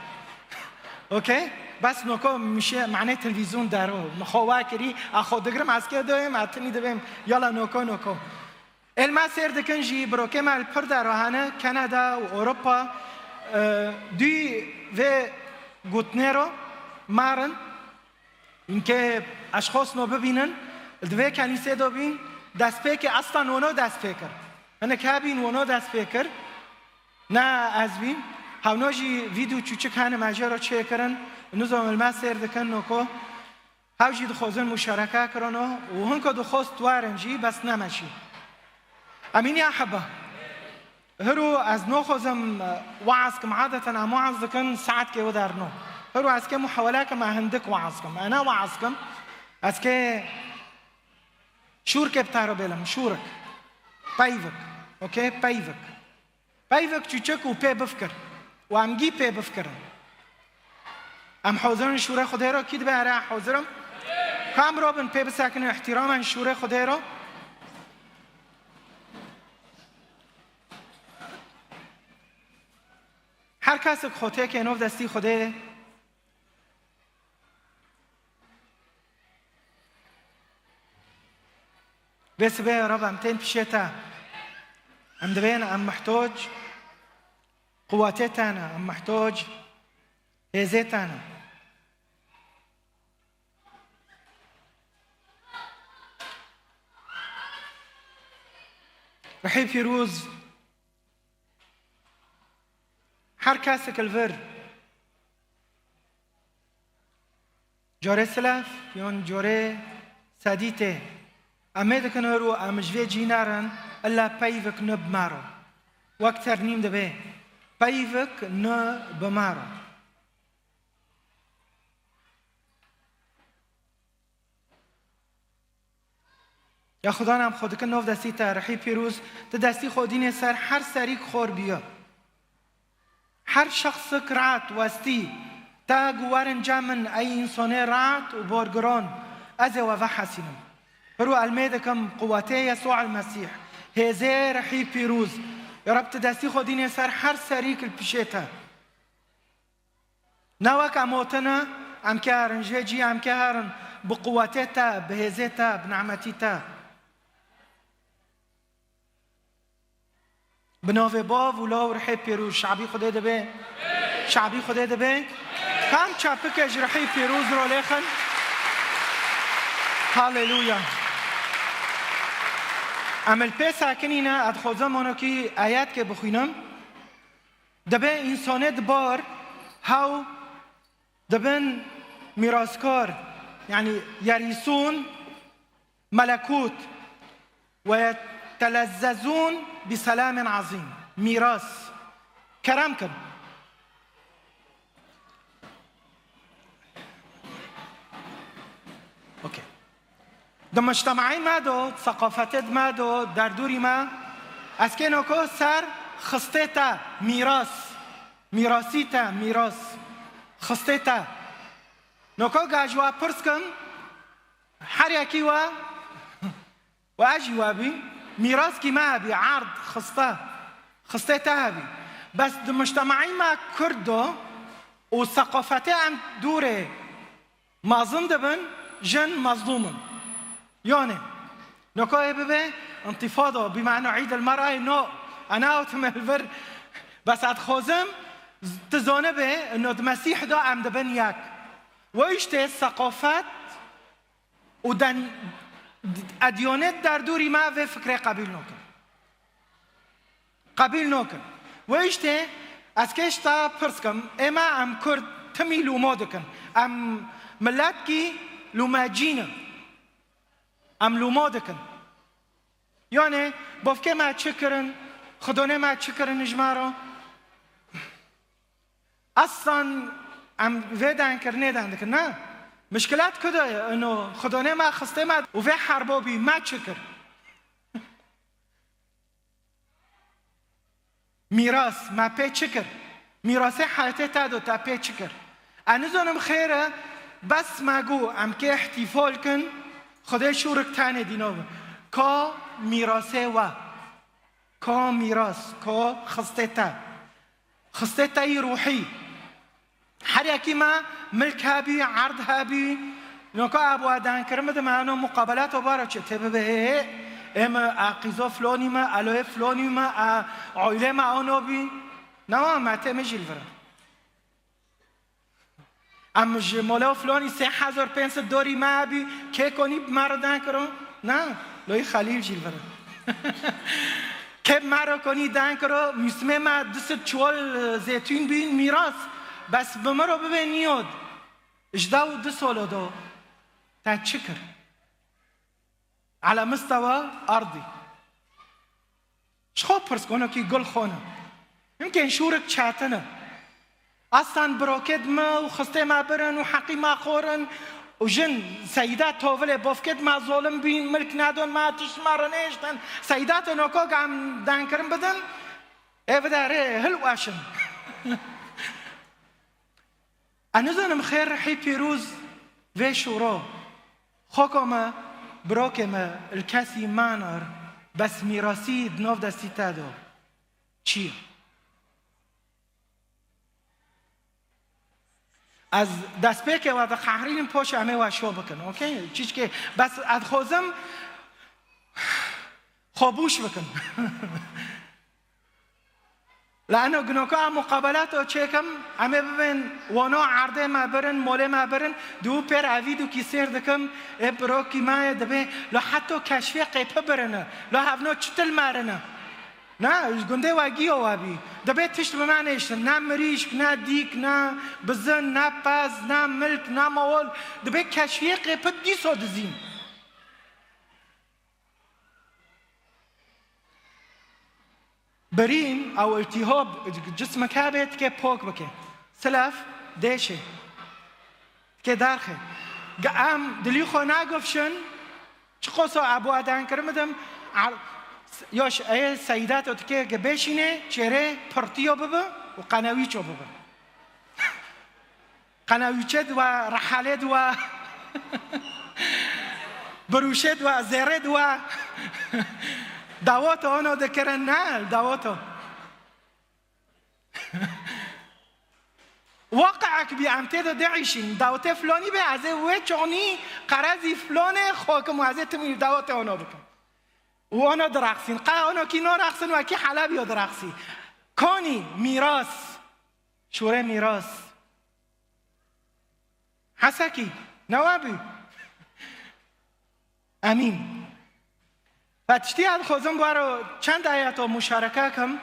Speaker 4: أوكي بس نوكو مش معناه تلفزيون دارو مخوا كري أخو دقرم عسكر دويم عتني دويم يلا نوكو الما سير دكنجي بروكي مال بردا روحانة كندا وأوروبا دي في غوتنيرو مارن اینکه اشخاص نو ببینن دوی کنیسه دو بین دست پیکر اصلا ونو دست پیکر من که بین ونو دست پیکر نه از بین هاونوجی ویدیو چوچک هنه ماجرا چه کرن نزوم المسیر دکن نکو هاوجی دخوزن مشارکه کرنو و هنکو دخوست وارنجی بس نمشی امین یا حبه هرو از نو خوزم وعظ کم عادتا ام وعظ دکن ساعت که ودار نو هرو از که محاوله ما هندك وعظكم انا وعظكم از که شور که بتارو بلم شورك بايفك اوكي بايفك چوچك و پی بفكر و امگی پی بفكر ام حوزرن شوره خدای رو کید به حوزرم کام روبن پی بساکن احترام شوره خدای رو هر کس خودته که نو دستی خدای بس بيه يا رب أمتين بشيتا أم دبين أم محتاج قواتيتنا أم محتاج هزيتنا رحيب فيروز حركاسك الفر جوري سلاف يون جوري ساديته امید کنه رو امجوی جینارن الا پیوک نب مارو وقت نیم دبه پیوک نب مارو یا خدا نام خود که نو دستی ترحی پیروز تا دستی خودین سر هر سریک خور بیا هر شخص کرات واستی تا گوارن جامن ای انسانه رات و بارگران از و حسینم هرو الميدكم قواتي يسوع المسيح هزي رحي بيروز يا رب تدستي خودين يسار حر سريك البشيتا نواك اموتنا ام كارن جيجي ام كارن بقواتيتا بهزيتا بنعمتيتا بنوفي باف ولو رحي بيروز شعبي خدي دبي شعبي خدي دبي كم شابك رحي بيروز رو ليخن هاليلويا عمل پیسا کنینا ادخوزم آنو که آیات که بخوینم دبه انسانه دبار هاو دبن میراثکار یعنی یریسون ملکوت و یتلذذون بسلام عظیم میراث کرم کن اوکی در مجتمعی ما دو ثقافت ما دو در دوری ما از که نکو سر خسته تا میراثی تا میراث خسته تا نکو گاجوا پرس کن هر یکی و اجی و بی میراث کی ما بی عرض خسته تا بی بس در مجتمعی ما کردو و ثقافت هم دوره مازن دبن جن مظلومن يعني نوكاي ببه انتفاضة بمعنى عيد المرأة نو أنا أوتم الفر بس أتخوزم تزونه به إنه المسيح ده عم دبن ياك وإيشته ثقافات ودن أديانات در دوری ما و فكرة قبيل نوكن وإيشته از كيش تا پرسكم إما عم كرد تمي لومادكن عم ملاتكي لوماجينه ام لومادكن يعني بافكي ما تشكرن خدونه ما تشكرن اجمارو اصلا ام ويدان كرنيدان دكن نا مشكلات كده انه خدانه ما خسته ما وفي حربو بي ما تشكر میراث ما پی چکر میراث حیاتی تادو تا پی چکر انزونم خیره بس مگو ام که احتفال کن خدای شورک تانه دینو کا میراثه و کا میراث کا خسته تای روحی هر یکی ما ملک هبی عرض هبی نوکا ابو ادان کرم ده معنا مقابلات و بارا چه تبه به اما عقیزا فلانی ما علوه فلانی ما عائله ما آنو بی نه ما تمجیل فرا اما جماله فلانی 3500 دوری ما بی که کنی مردن کرم نه لای خلیل جیل فرا که مرا کنی دن کرو میسمه ما 240 زیتون بین میراث بس به مرا ببین نیاد اجدا و 2 سال دا تا چکر على مستوى أرضي شخوب پرس کنه که گل خونه يمكن شورك چاتنه اصلا بروكد ما وخسته ما برن وحقي ما خورن وجن سيدات توفله بوفكد ما ظالم بين ملك نادون ما تشمارنيشتن سيدات نوكو عم دانكرن بدن افداري هل واشن انا زنم خير حي بيروز في شورو خوكما بروكما الكاسي مانر بس ميراثي دنوف دستي تادو چیه؟ از دست پیکه و قهرین پاش همه و شو بکن اوکی؟ چیز که بس از خوزم خوابوش بکن لانه گنوکا مقابلات و چکم همه ببین وانا عرضه ما برن موله ما برن دو پر عویدو کی سر دکم ابروکی ما دبه لو حتی کشفی قیپه برنه لو هفنو چتل مارنه نه گنده واگی و وابی دبه تشت بمعنیش نه مریشک نه دیک نه بزن نه پاز نه ملک نه موال دبه کشفی قیپه 200 دزیم برين او التهاب جسمك هابت كي بوك بكي سلاف ديشه كي دارخه قام دليخو ناقفشن چقوسو ابو ادان كرمدم ياش اي سيدات وتكي قبيشينه چره پرتيو ببه وقناويچو ببه قناويچد و رحالد و بروشد و زرد و دعوات آنها دکرن نه دعوات واقعك بيعمتد دعيشين دعوت فلاني بعزه وچوني قرضي فلان خاكم وعزه تمي دعوات آنها بكم وانا درخسين قا آنها كي نارخسن و كي حلب يا درخسي كاني ميراث شوره ميراث حسكي نوابي امين فتشتی از خوزم بارو چند آیات و مشارکه کم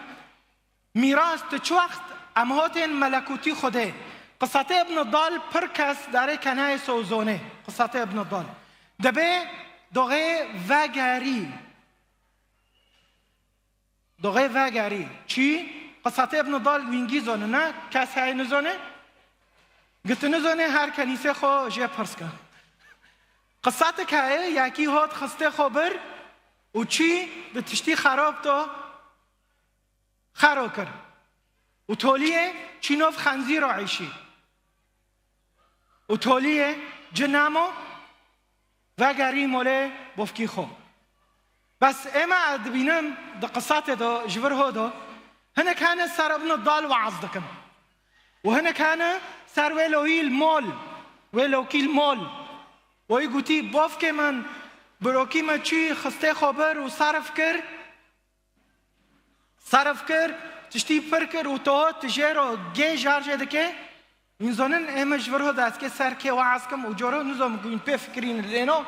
Speaker 4: میراث تو وقت امهات ملکوتی خوده قصت ابن الضال پر کس داره کنه سوزونه قصت ابن الضال دبه دوغه وگری چی؟ قصت ابن الضال وینگی زونه نه؟ کس های نزونه؟ گت نزونه هر کنیسه خو جه پرس کن قصت که یکی هات خسته خبر و چی به تشتی خراب تو خراب کرد و تولیه چی نوف خنزیر رو عیشی و تولیه جنامو و گری موله بفکی خو بس اما دبینم ده قصات دو جبر هو دو هنا كان سر ابن الضال وعظ دكم وهنا كان سر ويلوهي المول ويلوكي المول ويقولي بفكي من بروکی ما چی خسته خبر و صرف کر تشتی پر کر و تو تجار و گی جارجه دکه میزنن امش ورها دست که سر که وعظ کم و جارو نظام گوین پی فکرین لینو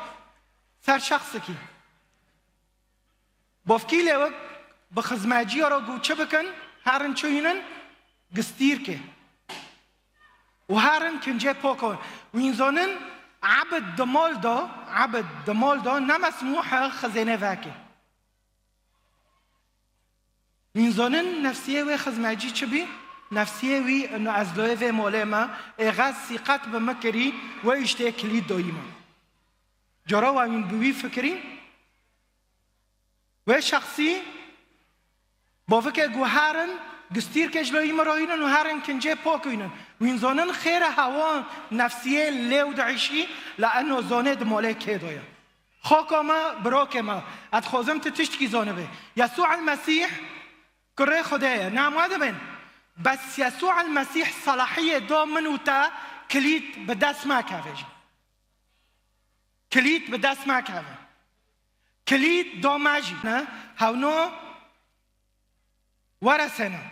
Speaker 4: سر شخص کی بافکی لیوک بخزماجی را گو چه بکن هرن چوینن گستیر که و هرن کنجه پاکن و میزنن عبد دمال دا نمسموح خزینه واکه من زنن نفسیه و خزمجی چه بی؟ نفسیه وی انو از لوه موله ما اغاز سیقات بمکری و اشته کلید دویما جرا و این بوی فکرین و شخصی با فکر گوهرن گستیر که جلوی مراهینن و هرن کنجه پاکوینن و این زانن خیر هوا نفسیه لیو دعیشی لانو زانه دماله که دویا خاکا ما براک ما اتخوزم تتشت کی زانه به یسوع المسیح کره خدایه ناماده بین بس يسوع المسيح صلاحية دوم من وتا كليت بداس ما كافيج كليت بداس ما كافي كليت دوماجي هاونو ورثنا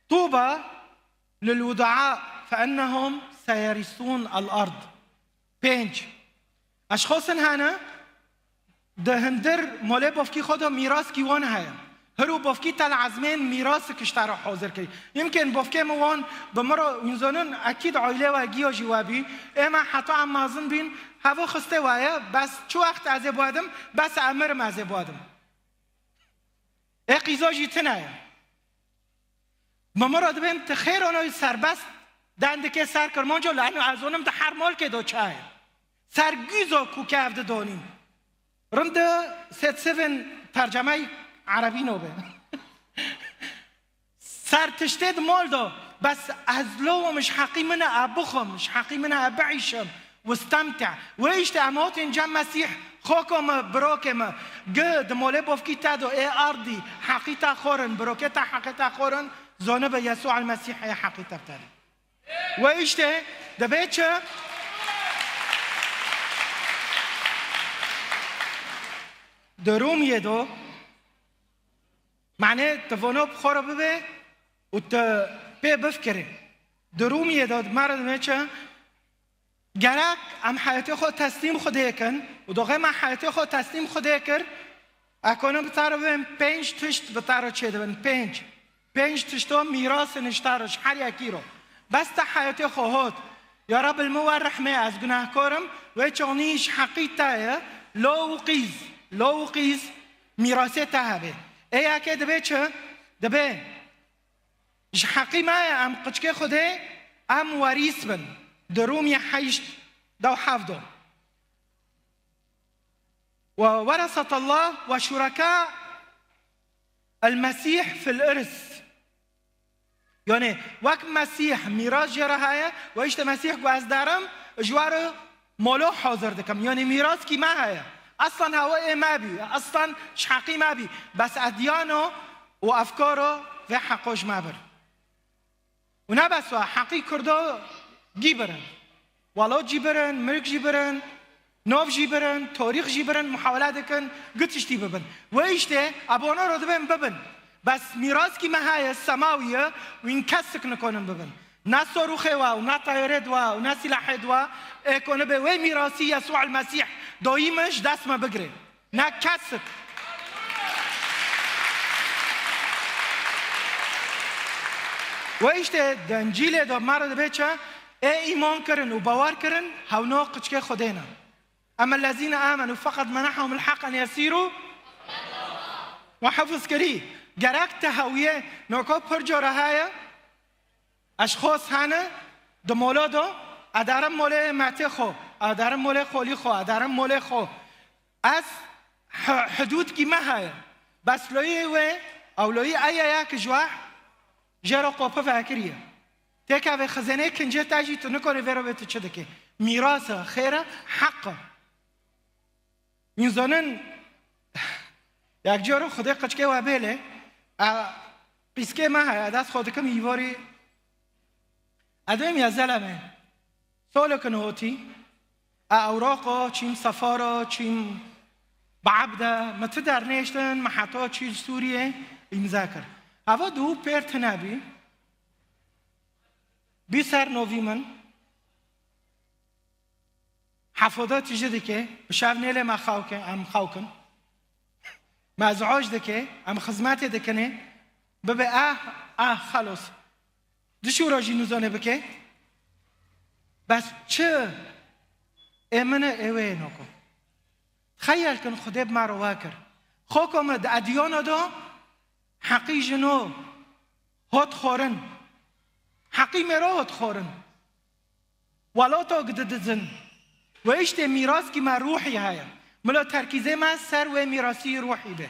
Speaker 4: طوبى للودعاء فإنهم سيرثون الأرض بينج أشخاص هنا ده هندر ماله بافکی خدا میراث کیوان هایم هرو بافکی تل عزمین میراث کشتر حاضر کی يمكن بافکی موان بمرا انسانن اكيد عائله و گیا جوابی اما حتی امازن بین هوا خسته وایه بس چو وقت از بادم بس امر از بادم اقیزا جیتنه ممرا دبن تخیر اونای سربست دنده که سر کرمانجا لانو از اونم ده هر مال که دو چای سرگیزا کو که افده دانیم رنده 7 ترجمه عربی نوبه سر تشتید مال دا بس از لو مش حقی من ابخم مش حقی من ابعيشم واستمتع ويش تعمات ان جم مسيح خاكم براكم قد مال بافكي تادو اي ارضي حقيقه خورن براكته حقيقه خورن زانب يسوع المسيح هي حقيقه بتاعي ويش ده دبيتش دروم يدو معناه تفونو بخورا ببه و بي بفكره دروم يدو مرد ميچه گرک ام حياتي خود تسليم خوده کن و دوغه من حياتي خود تسليم خوده کر اکنون بتارو ببین 5 تشت بتارو چه دبن 5 تشتو میراث نشتارش هر یکی رو بس تا حياتي خود يا رب المور رحمه از گناهکارم و چونیش حقیقته لو قيز ميراثه تهبه اي اكيد بيتش دبه ايش حقي ما ام قچكه خوده ام وريث بن دروم يحيش دو حفظه وورثة الله وشركاء المسيح في الارث يعني وقت مسيح ميراث جرهايه وايش مسيح قاز دارم جوار مولو حاضر دكم يعني ميراث كي ما هي اصلا هوای ما بی اصلا شحقی ما بی بس ادیانو و افکارو و حقوش ما بر و نه بس حقی کرده گی برن والا جی برن ملک جی برن ناف جی برن تاریخ جی برن محاولات کن گتشتی ببن و ایشته ابانا رو ببن بس میراث کی مهای سماویه و این کسک نکنن ببن نه صاروخه و نه طیاره و نه سلاح و اکنه به وی میراثی یسوع المسیح دایمش دست ما بگیره نه کسک و ایشته دنجیل دا مرد بچه ایمان کرن و باور کرن هونا قچکه خودینا اما الذين آمنوا فقط منحهم الحق ان يسيروا وحفظ کری گرک تهویه نوکا پر جارهایه اشخاص هنه دمولا دو ادارم موله مته خو ادارم موله خولی خو ادارم موله خو از حدود کی مه بس لوی و او لوی ایا یک جواه جرا قوپه فکریه تک او خزانه کنجه تاجی تو نکنه ورا بهت چه دکه میراث خیره حق میزنن یک جارو خدا قچکه و بله پیسکه مه دست خود کم ایواری ادم یا زلمه سوالو کنوتی اوراقا چیم سفارا چیم بعبده متدر نیشتن محطا چیل سوریه امذاکر اوا دو پرت نبی بی سر نوی من حفاظات جدی که بشار نیله ما خاوکن مزعاج دکه ام خدمت دکنه ببه خلاص دشو راجی نوزانه بکه بس چه امنه اوه نکن خیال کن خدا بمارو واکر خوکم ادیان دو حقی جنو هات خورن حقی مرا هات خورن ولا تا گددزن و اشت میراث کی ما روحی هایا ملا ترکیزه ما سر و میراثی روحی به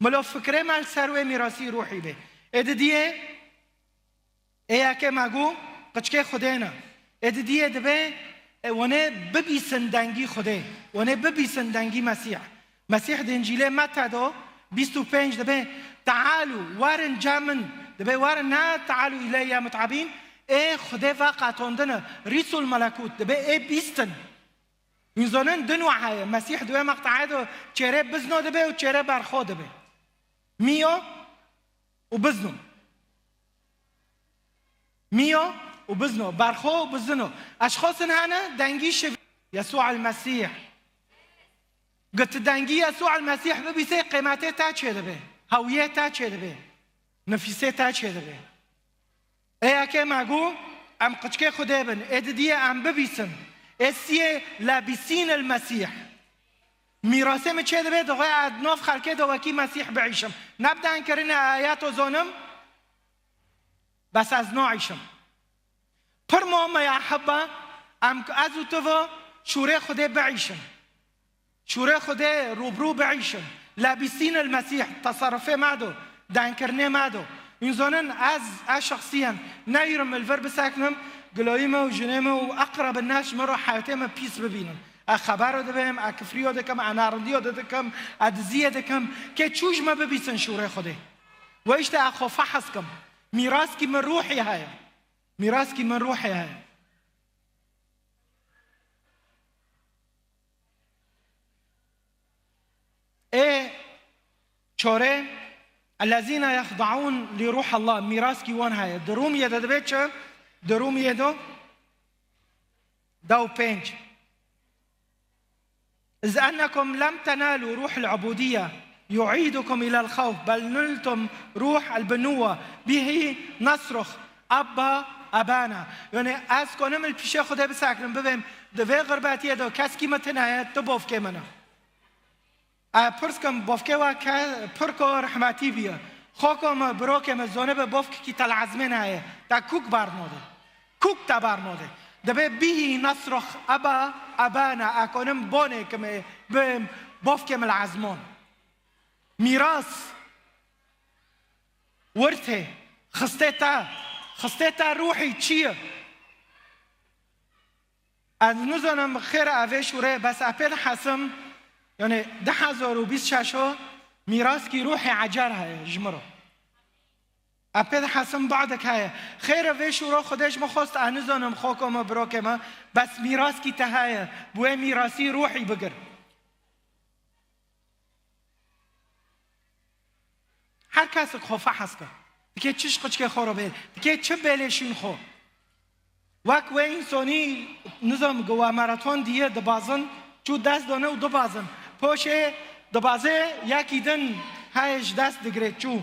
Speaker 4: ملا فکره ما سر و میراثی روحی به ادیه ایا که مگو قچکه خداینا ادیه دبه ونه ببیسن دنگی خدای ونه ببیسن دنگی مسیح د انجیل متی دو 25 دبه تعالوا وارن جامن دبه وارن نا تعالوا الی یا متعبین ای خدای واقعتوندنه ریس الملکوت دبه ای بیستن میزانن دنوعه مسیح دوی مقطعه دو چهره بزنو دبه و چهره برخو دبه میو و بزنو میو و بزنو برخو و بزنو اشخاص هنه دنگی شوی یسوع المسیح قلت دنگی یسوع المسیح ببیسه قیمته تا چه دبه هویه تا چه دبه نفیسه تا چه دبه ایا که مگو ام قچکه خدا بن ادیه ام ببیسن اسیه لابسین المسیح میراثه می چه دبه دقای ادناف خلکه دوکی مسیح بعیشم نبدأ کرن آیات و زانم بس از نوعیشم پر مهمه یا حبا ام از او تو شوره خدا بعیشم شوره خدا روبرو بعیشم لابسین المسیح تصرفه مادو دانکرنه مادو انزانن از شخصيا نيرم الفرب ساكنم قلويمه وجنيمه واقرب الناس مروا حياتهم بيس ببينن اخبار دبم اكفريو دكم انارنديو دكم ادزيه دكم كي تشوج ما ببيسن شوره خده وايش تا اخو فحصكم ميراث كي من روحي هاي ميراث كي من روحي هاي ايه چوره الذين يخضعون لروح الله ميراث كي وان هاي دروم يد دبيتش دروم يدو داو بينج إذ أنكم لم تنالوا روح العبودية يعيدكم إلى الخوف بل نلتم روح البنوة به نصرخ أبا أبانا يعني از کنم الپیش خدا بساکنم ببینم دوی غرباتیه دو کس کی متنایه تو بافکه منه پرسکم بافکه و پرکو رحمتی بیه خوکم بروکم زانب بافک کی تلعزمین هایه تا کوک برناده کوک تا برناده دبه به نصرخ أبا أبانا أكونم بوني كم بافكم العزمان ميراث ورثه خستيتا روحي تشيه از نزانم خير أويش وره بس أبيد حسم يعني 1026 ميراث كي روحي عجر هاي جمره أبيد حسم بعدك هاي خير ويش ورا خدش مخواست أنزانم خوكم براكم بس ميراث كي تهاي بوه ميراثي روحي بقر هر کس خوفه هست که چیش قچ که خرابه که چه بلشین خو وقت و انسانی نظام گوا ماراتون دیه دبازن چو دست دانه و دبازن پوشه دبازه یکی دن هایش دست دگره چو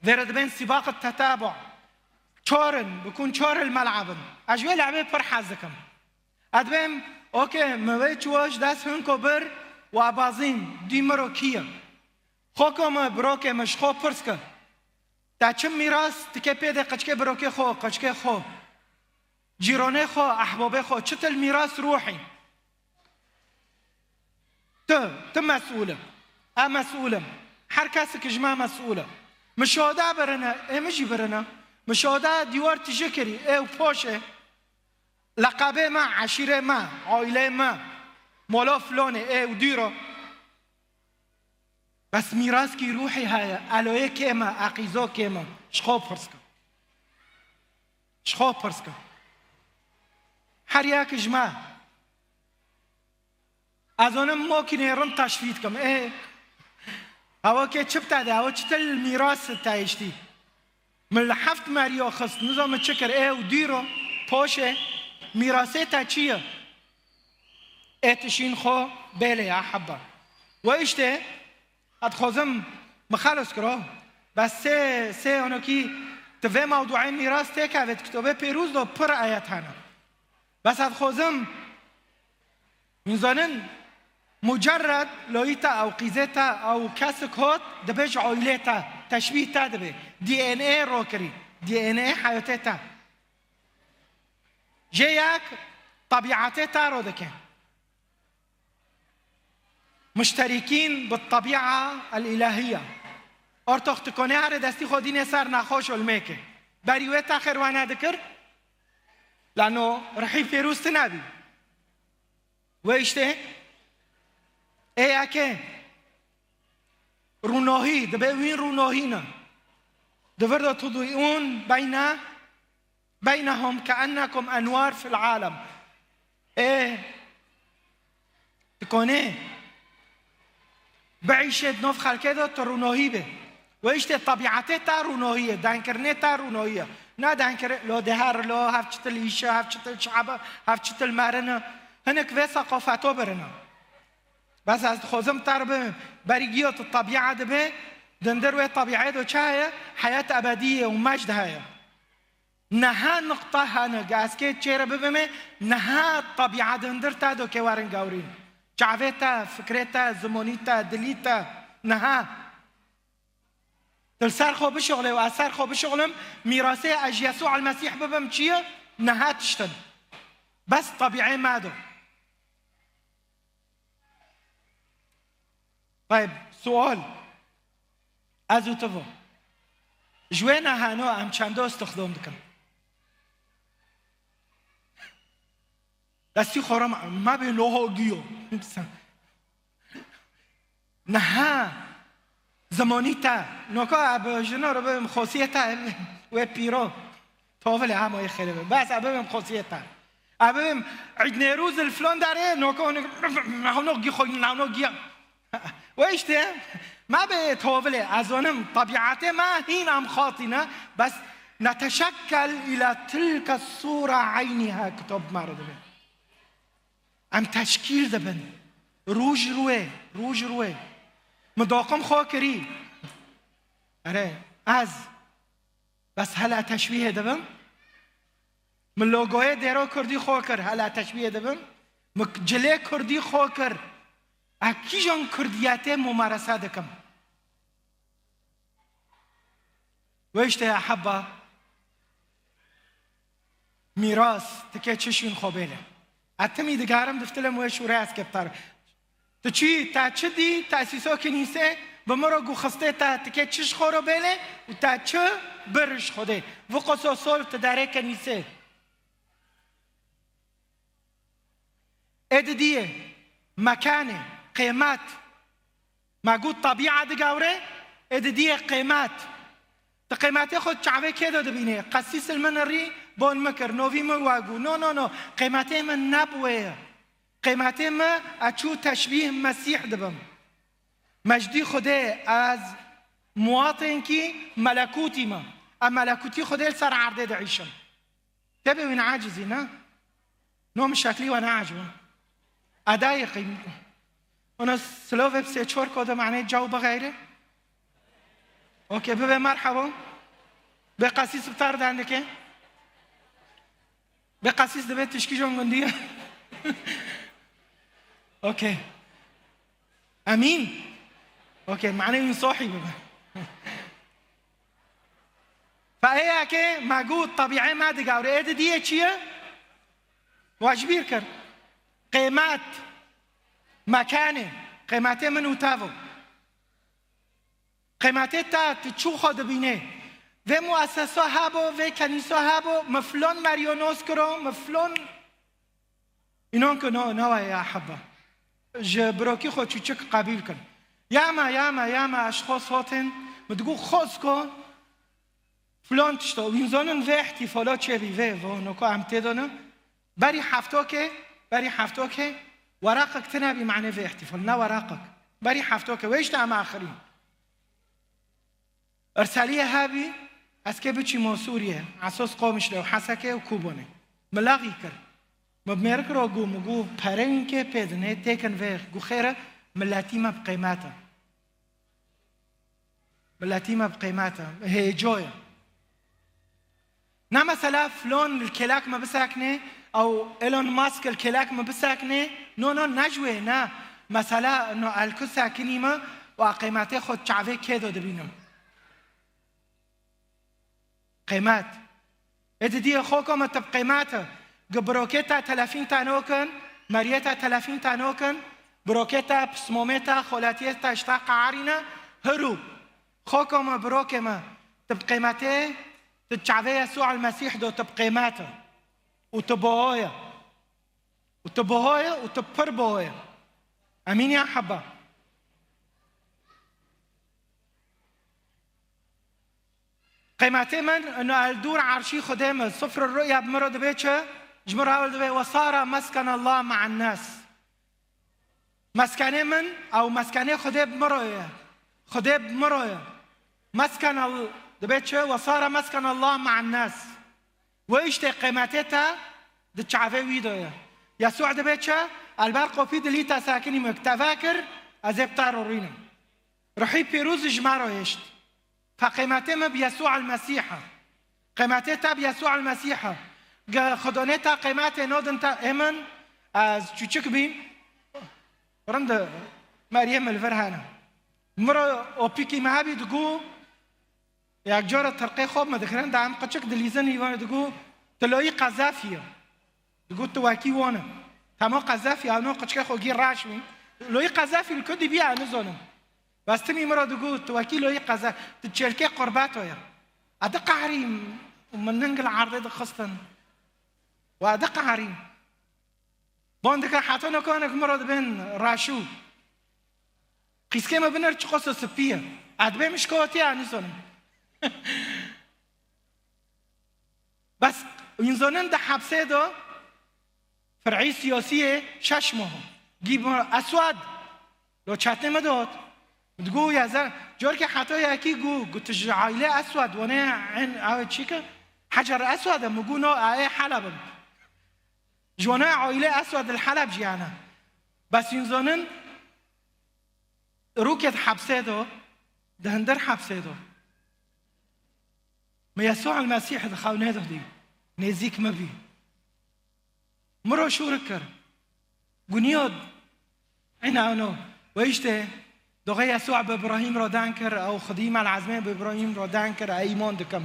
Speaker 4: ورد بين سباق التتابع چارن بكون چار الملعبن اجوه لعبه پر حزكم ادبم اوكي موي چوش دست هنكو بر و بازين ديمرو كيه خوكم بروكه مشخو پرسكه تا چم میراث تکه پیده قچکه بروکه خو قچکه خو جيرانه خو احبابه خو چتل میراث روحي تو مسؤوله مسؤوله هر کس که جمع مسؤوله مشاهده برنا امشي برنا مشاهده دیوار تجکری او پاشه لقبه ما عشیره ما عائله ما مولا فلانه او دیرو بس میراث کی روحی های علایه که ما عقیزا که ما شخواب پرس کن هر یک جمع از آنم ما که نیرم تشوید کم هوا که چه بتاده هوا چطل میراث تایشتی من 7 مریا خست نظام چکر او دیرو پاشه میراثه تا چیه اتشین خو بله یا حبا و اشته اتخوزم مخلص کرا بس سه آنو که توی موضوعی میراث تکوید کتابه پیروز دو پر آیت هنه بس اتخوزم میزانن مجرد لويتا أو قيزتا أو كاسك هوت دبيج عويلتا تشبيه تا دبي DNA روكري DNA حياتتا جياك طبيعتتا رودكي مشتركين بالطبيعة الإلهية أرتوخ تكوني هر دستي خودين سر نخوش والميكي بريويتا خيروانه ذكر لأنه رحيل فيروز تنابي ويشته ايه اكي رونوهي دبي وين رونوهينا دفردو تضيئون بينهم كأنكم أنوار في العالم ايه تكوني بعيشة نفخل كده ترونوهي به ويشته طبيعتها رونوهية دانكرنتها رونوهية نا دانكر لو دهار لو هفشت الإيشة هفشت الشعب هفشت المارنة هناك في ثقافته برنا بس از خوزم تربه بريجيوت الطبيعة دبه دندروه طبيعة دو چاهية حياة أبدية ومجد هاية نها نقطة هانا قاسكي چيرا ببمه نها طبيعة دندر تا دو كوارن قورين چعويتا فكرتا زمونيتا دليتا نها تلسار خو بشغله وأثار خو بشغلم ميراثي أج يسوع المسيح ببم چيه نها تشتن بس طبيعي مادو طيب سؤال ازو تفو جوينا هانو ام چندو استخدام دكم دستی خورم ما به لوها گیو نه زمانی تا نوکا اب جنا رو بهم خاصیت و پیرو طاول همای خیلی بس بهم خاصیت ابم عيد نيروز الفلان داره نوکا نهونو گی خوی نهونو گی وإيش ده؟ ما بتوفله أزونم طبيعته ما هينام خاطئنا بس نتشكل إلى تلك الصورة عينها كتب مرد به أم تشكيل دبن روج روي مداقم خاكري أره از بس هلا تشبيه دبن من لوگوه دیرو کردی خاکر هلا تشبيه دبن مجله کردی خاکر اکی جان کردیاته ممارسه دکم ویشته یا حبا میراث تکه چشین خوبیله اتمی دگارم دفتلم ویش وره از کبتر تا چه دی تاسیسا کنیسه بمرا گو خسته تا تکه چش خورو بیله و تا چه برش خوده و قصو سول تداره کنیسه اددیه مکانه قيمات ما قلت طبيعة دقاورة اددية قيمات تقيمات ياخد شعبي كده دبينه قسيس المنري بون مكر نوفي مواقو نو قيماتي من نبوة قيماتي ما اتشو تشبيه مسيح دبم مجدي خده از مواطن كي ملكوتي ما اما ملكوتي خده لسر عرضه دعيشم تبي وين عاجزي نا نو مش شكلي وانا عاجبه اداي قيمته انا سلوف بسي چور كودا معناه جاوب غيره اوكي ببه مرحبا بقسيس بتارد عندك بقسيس دبي تشكي جون غنديه اوكي امين اوكي معناه صاحي ببه فهي كي موجود طبيعي ما دقاوري ايه دي چيه واجبير كر قيمات مكانه قيمته من وتافو قيمته تا تشو خود بينه و مؤسسه هابو و کنیسه هابو مفلون مريونوس كرو مفلون اینان که نه یا حبا جبروکی خود چک قبیل کن یاما اشخاص هاتن مدگو خاص کن فلان تشتا وینزانن و احتفالات چه بیوه و نکو امته دانه بری هفته که ورقك تنابي معناه في احتفال نا ورقك بري حفتوك ويش تعمل آخرين ارسالية هابي اسكي بچي مو سوريا عساس قومش لو حسكه وكوبونه ملاغي كر مبمرك رو قو مقو پرنكه پدنه تيكن ويخ قو خيره ملاتي ما بقيماته ملاتي ما بقيماته هي جوية نا مثلا فلون الكلاك ما بساكنه او ايلون ماسك الكلاك ما بساكنه نو نجوه نا مثلا انه الکسا کنیمه و قیمته خود چعوه که داده بینم قیمت ادی خوکم تب قیمته بروکتا تلفین تانوکن مریتا تلفین تانوکن بروکتا پسمومتا خلاتیتا اشتاق عارينا هرو خوكم بروكما تب قيمته تتشعبي يسوع المسيح دو تب قيمته وتبوهايا وتبربوهايا امين يا حبا قيمته من انه الدور عرشي خدامه صفر الرؤيا بمرض بيتشه جمر اول دبي وصار مسكن الله مع الناس مسكنه من او مسكنه خداب مرويه مسكن دبيتشه وصار مسكن الله مع الناس وإيش قيمتها دتشعفي ويدويا يسوع دبيتشه البرق وفي دليتا ساكني مكتفاكر أزيب تارورينم رحي بيروز جمارو يشت فقيمتها بيسوع المسيح قيمتها بيسوع المسيح خدونتا قيمتها نودنتا إمن از چوچک بین رند مريم الفرهانه مرة أوبيكي مهابي دقو یک جور ترقی خوب مدخرن دام قچک دلیزن ایوان دقو تلوی قذافیه دقو تواکی وانه تما قذافی آنو قچک خوگی راش می لوی قذافی الکدی بیا نزونم بس تمی مرة دقو تواکی لوی قذاف تشركي قرباته يا أدق عريم ومن ننقل عرض خصتن وأدق عريم باندك حتى نكونك مرة بين راشو قيس كما بنر تقص السبية أدبي مش كوتي أنا زونم بس ينزونن ده حبسه دو فرعي سياسية ششمه جيب أسود لو شاتني مدود تقول يا زلمة جورك حتى ياكي قلت عائلة أسود وانا عن عايشيك حجر أسود مقولنا أي حلب جوانا عائلة أسود الحلب جيانا بس ينزونن روكت حبسه دو دهندر حبسه دو ما يسوع المسيح دخلنا دي نزيك ما بي مرة شو ركر بنياد عنا أنا ويشته دغه يسوع به ابراهیم را دانکر او خدیم العزمه به ابراهیم را دانکر ایمان دکم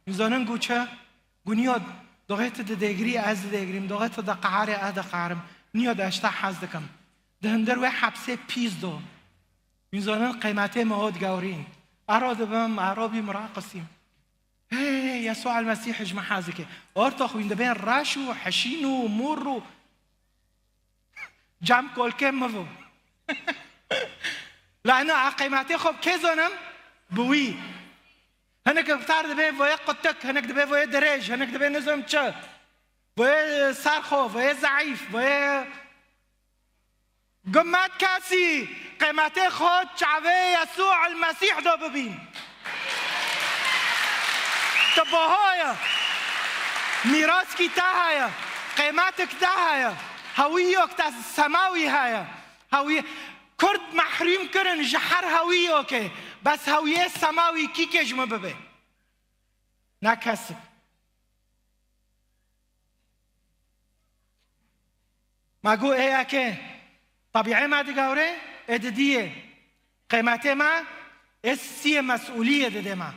Speaker 4: میزانن گوچه گونیاد دغه ته دگری از دگریم دغه ته د قعاره اد قعرم نیاد اشتا حز دکم دهندر و حبسه پیز دو میزانن قیمته مواد گورین اراد بم عربی مراقصیم هی يسوع المسيح اجمع حازكه ارتخ وين بين راشو حشينو مرو جام كل كم مفو لأنه قيمتي خب كيزونم بوي هناك بتعرض بين ويا قطك هناك دبي ويا درج هناك دبي نزم تشا ويا صارخو ويا ضعيف ويا قمات كاسي قيمتي خد شعبي يسوع المسيح دو ببين تبهايا ميراثك تاهايا قيمتك تاهايا هويك تا سماوي هايا هوية كرد محرم كرن جحر هوية اوكي بس هوية سماوي كي كجمه ببي نكسب ما قو ايه اكي طبيعي ما دقاوري اددية قيمتي ما اسي مسؤولية دي ما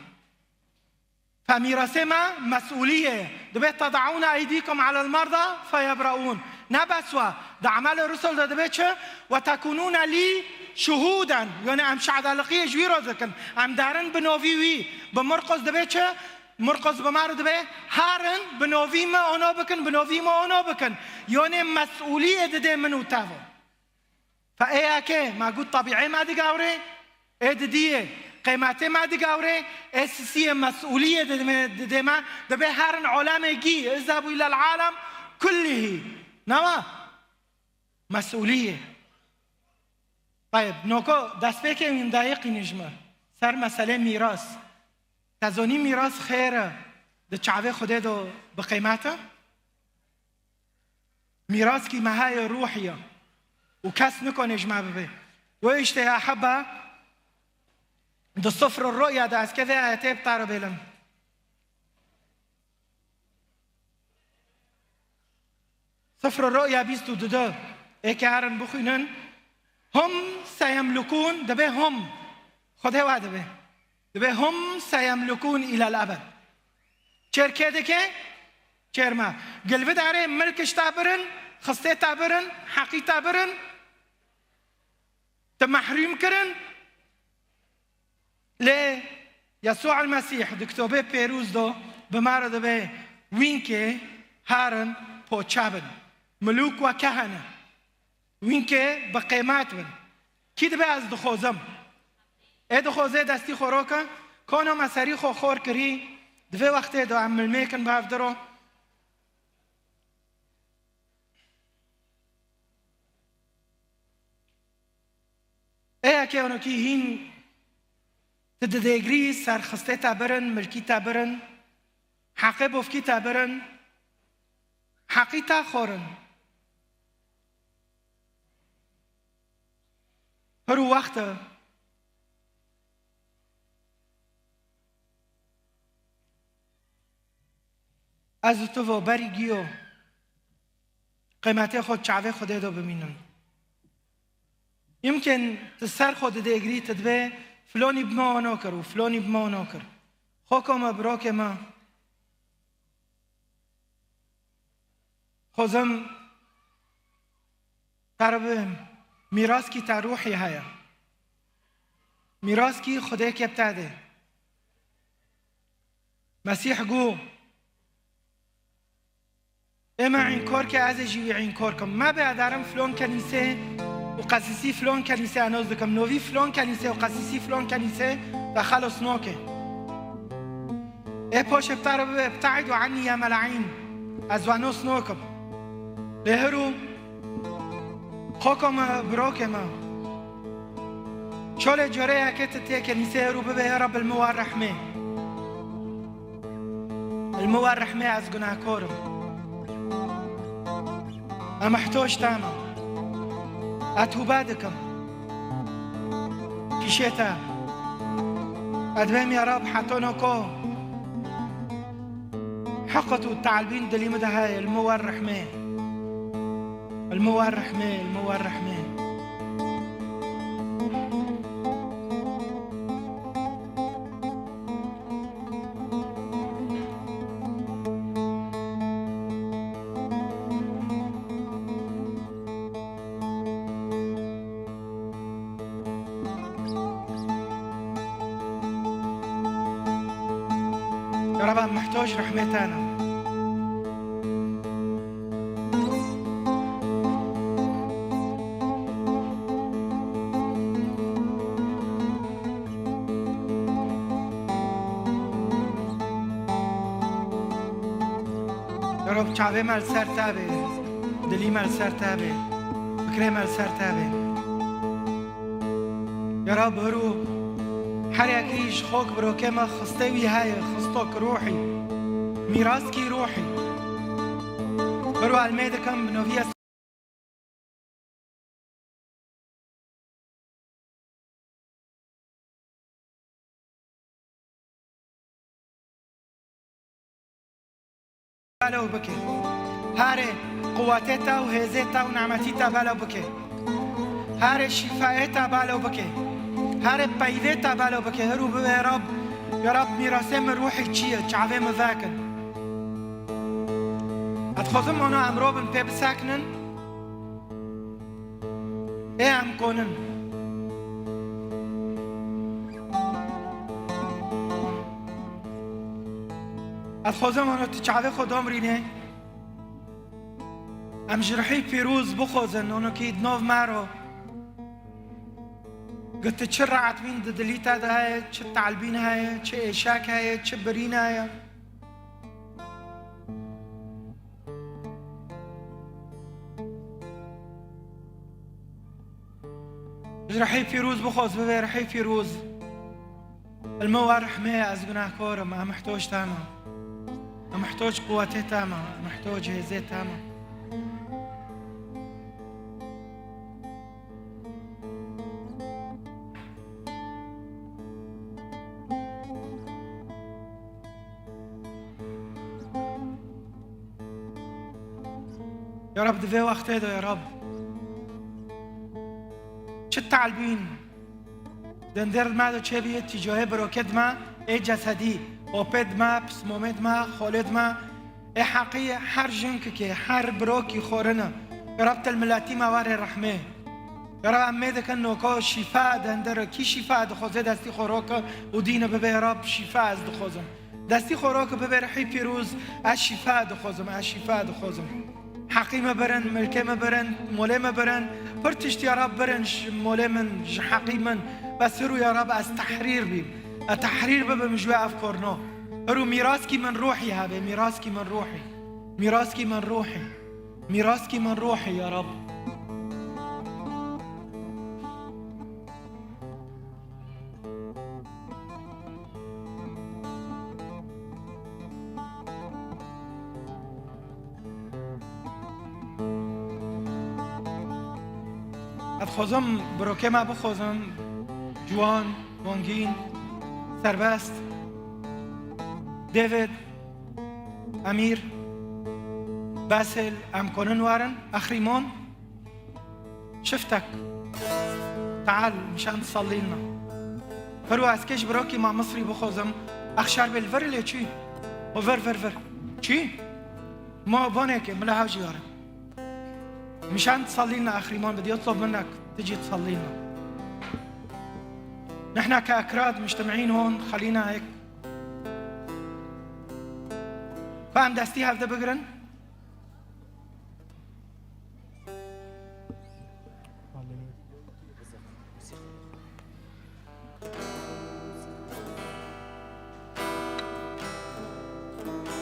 Speaker 4: فميراثي ما مسؤولية دبيت تضعون ايديكم على المرضى فيبرؤون نبسوا ده عمل الرسل ده بيتش وتكونون لي شهودا يعني ام شعدلقيه جويرو ذكن ام دارن بنوفيوي بمرقص ده بيتش مرقص بمارو ده هارن بنوفي ما اونو بكن بنوفي ما اونو بكن يعني مسؤوليه ده منو تافو فايه اكي ما قلت طبيعي ما دي قاوري ايه دي قيمتي ما دي قاوري اساسيه مسؤوليه ده ما ده هارن علماء جي اذهبوا الى العالم كله نوا مسؤولية طيب نوكو دست بيكي من دقيقي نجمة سر مسألة ميراث تزوني ميراث خيره ده چعوه خوده دو بقيمته ميراث كي مهاي روحية وكاس نكو نجمة ببي ويشتها حبة ده صفر الرؤية ده از كذا آياتي بتعرف بيلن صفر الرؤيا بيستو دو ايكي هارن بخينن هم سيملكون دبه هم خدا وعده به دبه هم سيملكون إلى الأبد چر كده که چر ما قلبه داره ملكش تابرن خسته تابرن حقي تابرن تمحرم كرن ل يسوع المسيح دكتوبه بيروز دو بمارد به وينكي هارن پوچابن ملوك وكهنة وينكي بقيمات بن كده به از دخوزم دخوزه دستی خوراکا کانو مسری خور کری دوی وقتی دو عمل میکن به افدرو که اونو کی هین تددگری سرخسته تابرن ملکی تابرن حقی بفکی تابرن حقی تا خورن هرو وقت از تو و بری گیو قیمت خود چعوه خوده دو بمینن يمكن تسر خود ديگری تدبه فلانی بما ناکر و فلانی بما ناکر خوکم براک ما خوزم تربه میراث کی تا روحی هیا میراث کی خدا که بتاده مسیح گو اما این کار که از جیوی این کار کم ما به ادارم فلان کنیسه وقسيسي فلان كنيسة أنا قصدكم نوفي فلان كنيسة وقسيسي فلان كنيسة فخلص نوكي باش ابتعدوا عني يا ملاعين أزوانوس نوكم لهرو خوكم بروكما شول جوري هكذا تي كنيسة هرو ببه يا رب الموار رحمة الموار رحمة از گناه كورم أما احتوش تاما أتوبادكم كيشيتا أدبهم يا رب حتونكو حقتوا التعلبين دليم دهاي الموار رحمة الموار رحمة الموار رحمة يا رب أنا محتاج رحمتنا يا رب شعبي مال سر تابي دلي مال سر تابي فكري مال سر تابي يا رب هروب حريكيش خوك بروكما خستوي هاي خستوك روحي ميراثكي روحي برو الميدكم بنوفيا بالو بكي هاري قواتيتا وهزيتا ونعمتيتا بالو بكي هاري شفايتا بالو بكي هارب بايدتا بالو بكي هرو بيه يا رب ميراثي من روحي تشيه شعبي مذاكن اتخوزم انا امرو بن بيب ساكنن ام كونن اتخوزم انا تشعبي خودم رينه ام جرحي فيروز بخوزن انا كيد نوف مارو قلت تشرعت مين دليتا ده هاي تش تعلبين هاي تش إشاك هاي تش برين هاي رحي فيروز بخوز ببي رحي فيروز الموار رحمة از گناه كورم ما محتاج تاما ما محتاج قوتي تاما ما محتاج هزي تاما يا رب دفي وقت هذا يا رب تعلبين دندر ما دو چه بیه تجاه بروکت ما ای جسدی اوپد ما پسمومد ما خولد ما ای حقیه هر جنک که هر بروکی خورنه ربط الملاتی ما وار رحمه رب امید کن نوکا شفا دندر کی شفا دخوزه دستی خوراک و دین ببه رب شفا از دخوزم دستی خوراک ببه رحی پیروز از شفا دخوزم از شفا دخوزم حقی مبرن ملکه مبرن موله مبرن پرتشت یا رب برن موله من حقی من بس رو یا رب از تحریر بیم التحریر ببه مجوه افکارنا رو میراث کی من روحی هبه میراث کی من روحی میراث کی من روحی میراث کی من روحی یا رب خوزم بروکه ما بخوزم جوان وانگین سربست دیوید امیر باسل امکنن وارن اخریمون شفتك تعال مشان تصلي لنا فرو اسكيش بروكي مع مصري بخوزم اخشار بالفر اللي تشي وفر فر فر تشي ما بونك ملا هاجي وارن مشان تصلي لنا اخريمان بدي اطلب منك تجي تصلي لنا نحن كأكراد مجتمعين هون خلينا هيك فهم دستي هفده بقرن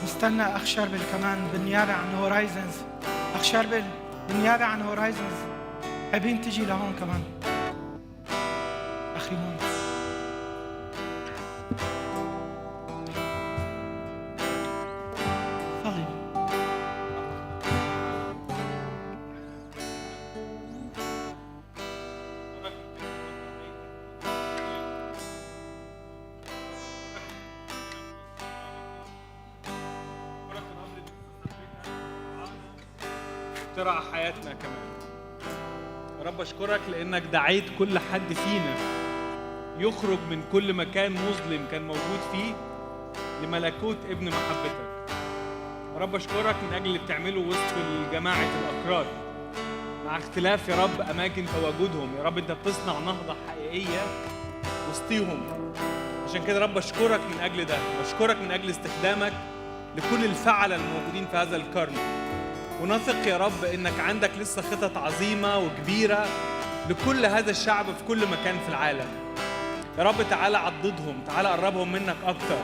Speaker 4: نستنى أخ شربل كمان بالنيابة عن هورايزنز أخ شربل بالنيابة عن هورايزنز حابين تجي لهون كمان أخي مون صلي
Speaker 6: ترعى حياتنا كمان. رب أشكرك لأنك دعيت كل حد فينا يخرج من كل مكان مظلم كان موجود فيه لملكوت ابن محبتك. رب أشكرك من أجل اللي بتعمله وسط جماعة الأكراد مع اختلاف يا رب أماكن تواجدهم. يا رب أنت بتصنع نهضة حقيقية وسطيهم. عشان كده رب أشكرك من أجل ده، بشكرك من أجل استخدامك لكل الفعلة الموجودين في هذا القرن، ونثق يا رب إنك عندك لسه خطط عظيمة وكبيرة لكل هذا الشعب في كل مكان في العالم. يا رب تعالى عضدهم، تعالى قربهم منك أكتر،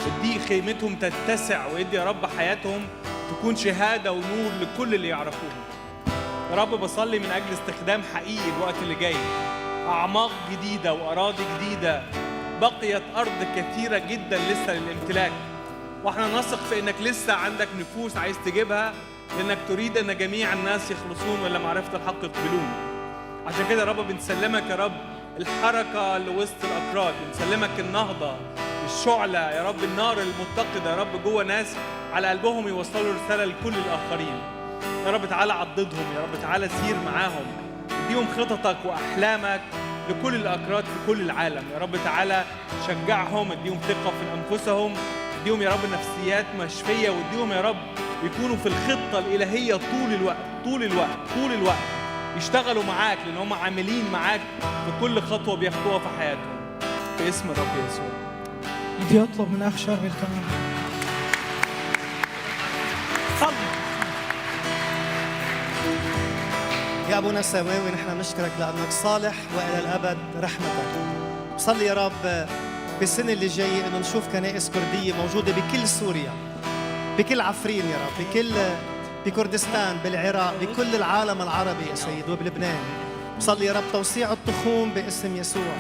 Speaker 6: ادي خيمتهم تتسع، وادي يا رب حياتهم تكون شهادة ونور لكل اللي يعرفوهم. يا رب بصلي من أجل استخدام حقيقي الوقت اللي جاي، أعماق جديدة وأراضي جديدة، بقيت أرض كثيرة جدا لسه للامتلاك، واحنا نثق في إنك لسه عندك نفوس عايز تجيبها، لأنك تريد أن جميع الناس يخلصون ولا معرفة الحق يقبلون. عشان كده يا رب بنسلمك يا رب الحركة اللي وسط الأكراد، بنسلمك النهضة، الشعلة يا رب، النار المتقدة يا رب جوه ناس على قلبهم يوصلوا رسالة لكل الآخرين. يا رب تعالى عضدهم، يا رب تعالى سير معاهم، اديهم خططك وأحلامك لكل الأكراد في كل العالم. يا رب تعالى شجعهم، اديهم ثقة في أنفسهم، اديهم يا رب نفسيات مشفية، واديهم يا رب يكونوا في الخطة الإلهية طول الوقت طول الوقت طول الوقت، يشتغلوا معاك لأن هم عاملين معاك في كل خطوة بياخدوها في حياتهم، في اسم الرب يسوع.
Speaker 4: بدي أطلب من أخ شربل كمان صلي.
Speaker 7: يا أبونا السماوي نحن نشكرك لأنك صالح وإلى الأبد رحمتك. صلي يا رب بالسنة اللي جاية إنه نشوف كنائس كردية موجودة بكل سوريا، بكل عفرين يا رب، بكردستان، بالعراق، بكل العالم العربي يا سيد، وبلبنان. بصلي يا رب توسيع التخوم باسم يسوع.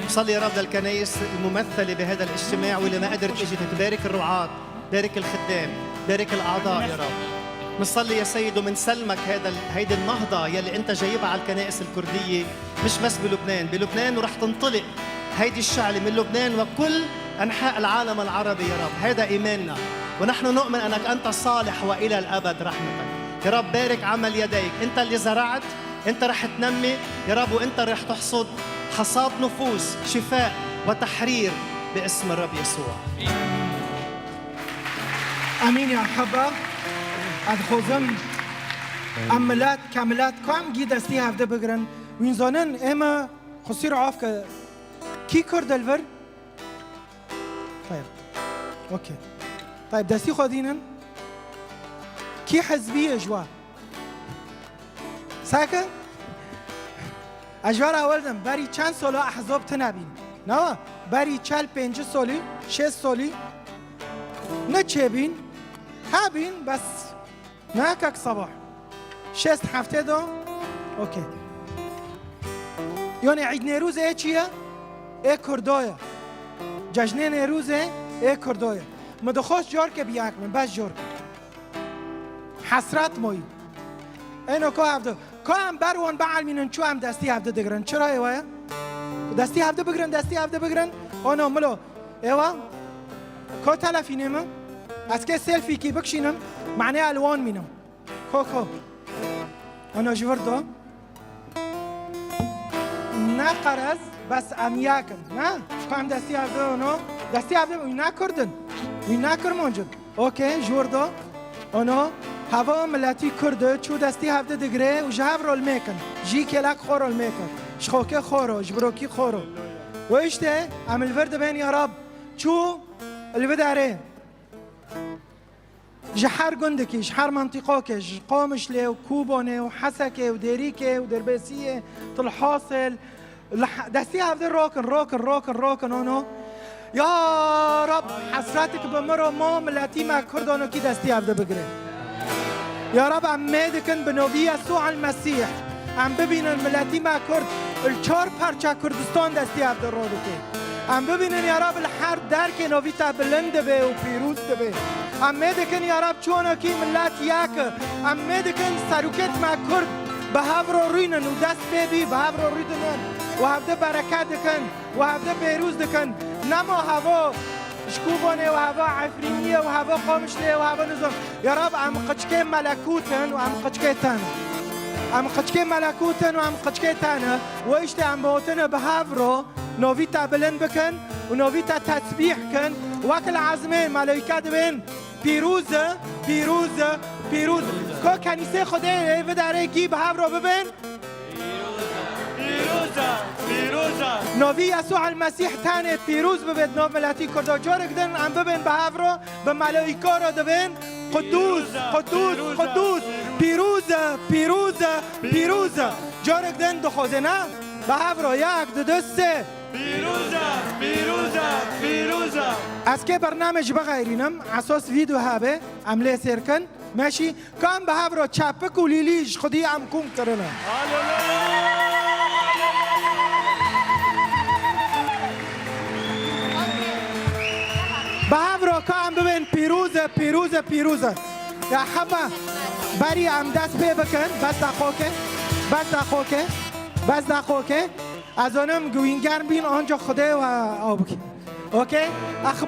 Speaker 7: بصلي يا رب للكنائس الممثلة بهذا الاجتماع واللي ما قدرت تجي، تبارك الرعاة، بارك الخدام، بارك الأعضاء يا رب. بنصلي يا سيد ومنسلمك هيدي النهضة يلي أنت جايبها على الكنائس الكردية، مش بس بلبنان ورح تنطلق هيدي الشعلة من لبنان وكل أنحاء العالم العربي يا رب. هذا إيماننا، ونحن نؤمن أنك أنت صالح وإلى الأبد رحمتك. يا رب بارك عمل يديك، أنت اللي زرعت، أنت رح تنمي يا رب، وأنت رح تحصد حصاد نفوس، شفاء وتحرير باسم الرب يسوع.
Speaker 4: امين يا حبا. ادخوزم عملات كاملات كم جي دستي هفته بگرن وین زانن اما خسیر عاف که کی کرد الور؟ طيب اوكي طيب دستي خودینن کی حزبی اجوا ساکه اجوار اول دم بری چند سالا احزاب تنبین نه بری 45 سالی 6 سالی نه چه بین هابين بس ناكك صباح 6 هفته دو اوكي يعني عيد نيروز ايه چيه ايه كردايا جشن نيروز ايه كردايا مدخوش جارك بياك من بس جارك حسرت موي اینو که هفته که هم بروان بعلمینن چو هم دستی هفته دگرن چرا ایوه دستی هفته بگرن آنو ملو ایوه که تلفی نیمه از که سلفی کی بکشینم معنی الوان مینم کو انا جورده نه قرض بس امیاکن نه کام دستی هفته اونو دستی هفته وینا کردن وینا کرمانجن اوکی جورده انا هوا ملتی کرده چو دستی هفته دگره و جهب رول میکن جی کلک خورل میکن شخوکه خورو جبروکی خورو و اشته عمل ورد بین یا رب چو اللي بداره جحر گندکی جحر منطقه که قامش له و کوبانه و حسکه و دیریکه و دربسیه طل حاصل دستی هفته راکن آنو یا رب حسرتك بمرو ما ملتی ما کردانو کی دستی هفته بگره يا رب عم ميدكن بنوبي يسوع المسيح عم ببينن ملتي ما كرد الچار پرچا كردستان دستي عبد الرادكي عم ببينن يا رب الحر درك نوفيتا بلند به و پیروز به عم ميدكن يا رب چونو كي ملت ياك عم ميدكن سروكت ما كرد بهاورو روينن و دست ببي بهاورو رويدنن و هفته بركات دكن و هفته پیروز دكن نما هوا شكوبانه و هوا عفرینیه و هوا قامشله و هوا نظام یا رب عم قچکه ملکوتن و عم قچکه تن عم قچکه ملکوتن و عم قچکه تن و اشته عم بوتن به هاورو نویتا بلند بکن و نویتا تسبیح کن وکل عزمه ملائکه بین پیروزه که کنیسه خوده و داره کی به هاورو ببین نوی يسوع المسيح تاني پیروز ببید نو ملتی کرده جارک دن عم ببین به هفرو به ملائکه را دبین قدوس پیروزه جارک دن دخوزه نه به هفرو یک دو دسته پیروزه از که برنامج بغیرینم اساس ویدیو هبه عمله سرکن ماشي كان به هفرو چپک و لیلیش خودی عم کم کرنه بهاورو کام ببین پیروزه یا حبا بری هم دست پی بکن بس دخوکه از آنم گوینگر بین آنجا خوده و آبکی اوکی اخ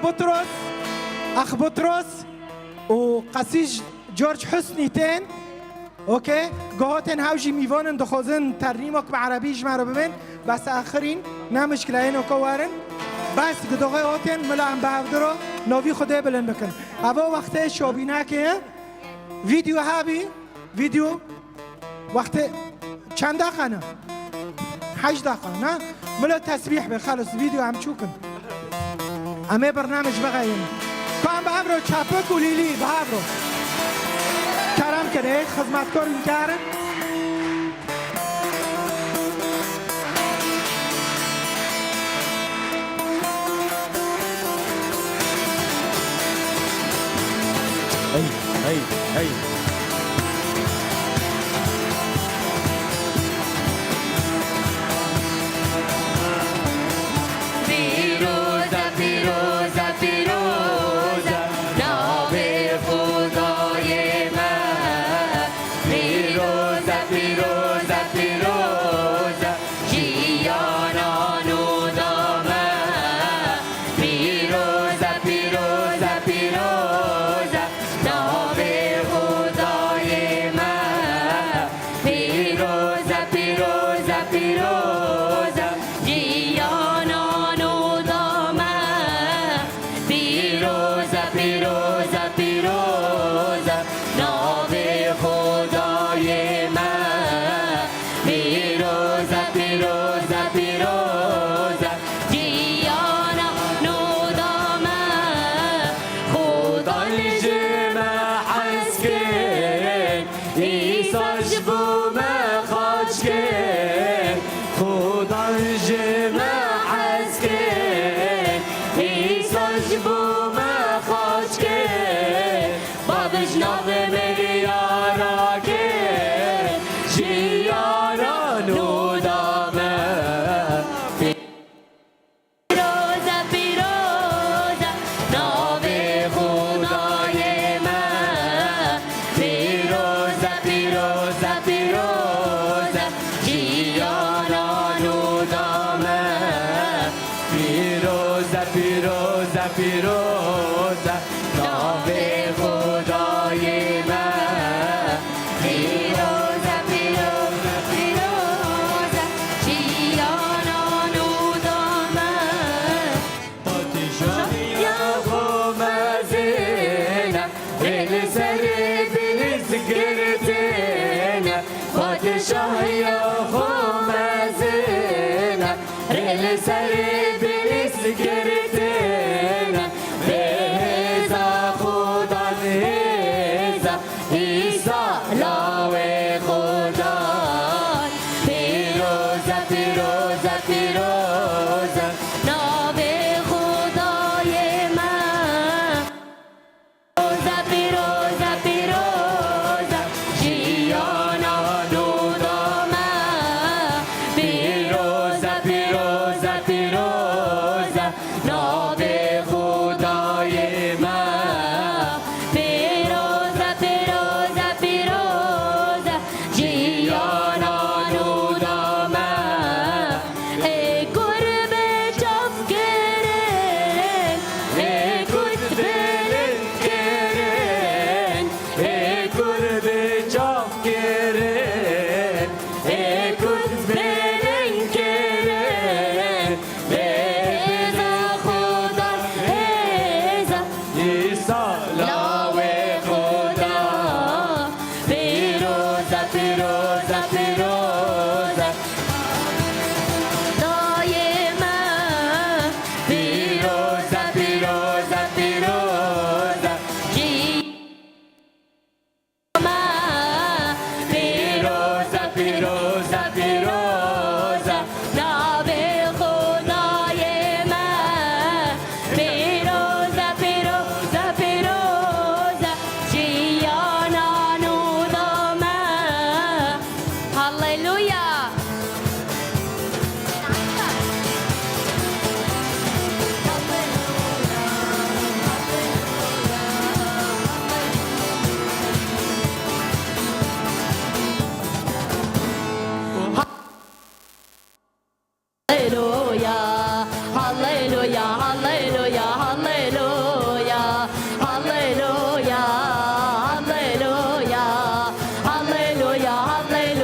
Speaker 4: بطرس و قسیج جورج حسنی تین اوکی گوهاتن هاوجی میوانن دخوزن ترنیمک به عربی جمعه ببین بس آخرین نمشکل اینو کوارن بس گداغه آتن ملعن بهودرو نوی خوده بلند بکن اوا وقت شابینه که ویدیو وقت چند دقیقه نه 8 دقیقه نه ملا تسبیح به خلص ویدیو هم چوکن همه برنامج بغیرین کام به همرو چپک و لیلی به همرو کرم کنه خدمتکار این کرن
Speaker 1: هی
Speaker 3: Piroza خدای من پیروزه پیروزه پیروزه جیانا نودامه خدای جمع حسکن ایساش بومه خاچکن خدای جمع حسکن ایساش بومه خاچکن بابش نوه ملیارا که جیانا نودامه پیروزه پیروزه نوه خدای من پیروزه پیروزه پیروزه جیانا نودامه پیروزه پیروزه پیروزه نوه خدای من پیروزه پیروزه پیروزه جیانا نودامه یا خمازینه دل سری بلیز گردینه پادشاه یا خمازینه دل سری بلیز گردینه بیزا خدا نیزا ایسا لاوه خدا پیروزه پیروزه پیروزه ناوه خدای من پیروزه پیروزه پیروزه جیانا نودامه پیروزه پیروزه پیروزه ناوه خدای من پیروزه پیروزه پیروزه جیانا نودامه ای گربه جفگرن ای کتبلن کرن ای گربه جفگرن ای کتبلن کرن بیزا خدا بیزا ایسا لاوه خدا پیروزه پیروزه پیروزه دایما پیروزه پیروزه پیروزه جیما پیروزه پیروزه پیروزه ناوه خدای من پیروزه پیروزه پیروزه جیانا نودامه هللویا Hallelujah, hallelujah, hallelujah, hallelujah, hallelujah, hallelujah, hallelujah,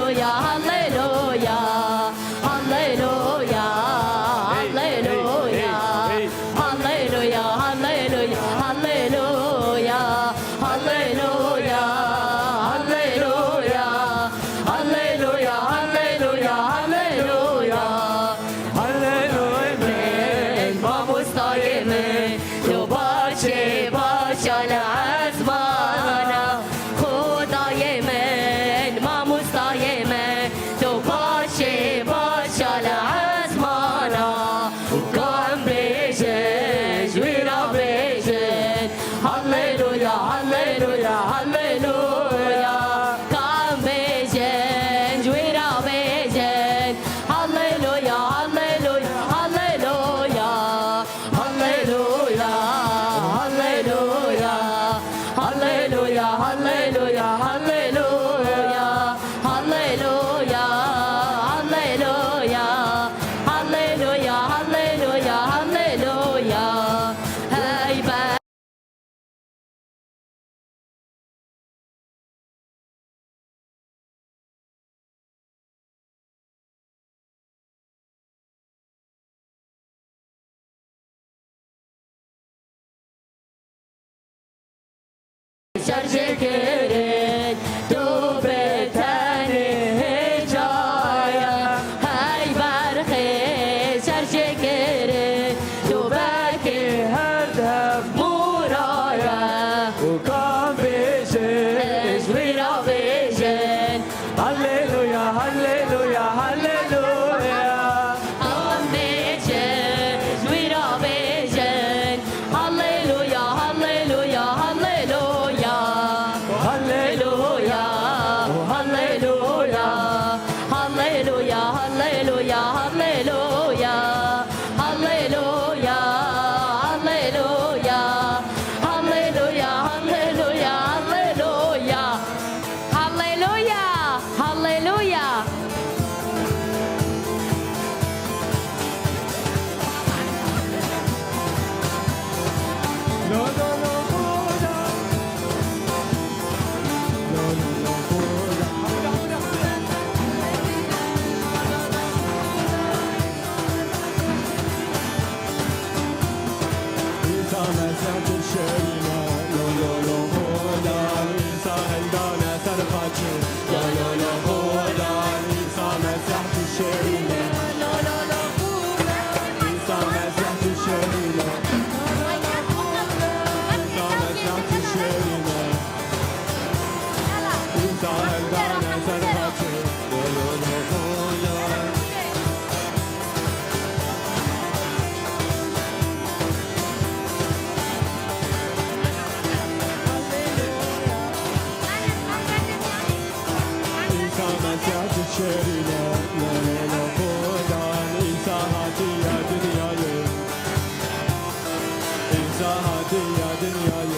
Speaker 3: hallelujah, hallelujah, hallelujah, hallelujah, hallelujah, hallelujah, hallelujah, hallelujah, hallelujah, hallelujah, hallelujah, hallelujah. Hallelujah, vamos taime, lo bache bachala azmana, Khudai men, vamos taime, lo bache bachala azmana, kam beje, jwira beje, hallelujah, hallelujah, hallelujah, kam beje, jwira beje, hallelujah, hallelujah, hallelujah, hallelujah, hallelujah, hallelujah, hallelujah, hallelujah, hallelujah, hallelujah, hallelujah, hallelujah, hallelujah. Hey, back. Şarj ederek
Speaker 1: هللويا هللويا هللويا
Speaker 3: Allah bejen, wira bejen. Halleluja, halleluja, halleluja.
Speaker 1: هللويا
Speaker 3: Halleluja, halleluja, halleluja, halleluja. Halleluja, halleluja. Halleluja, halleluja, halleluja. Halleluja, halleluja.
Speaker 8: İnsan hadi ya dünyayı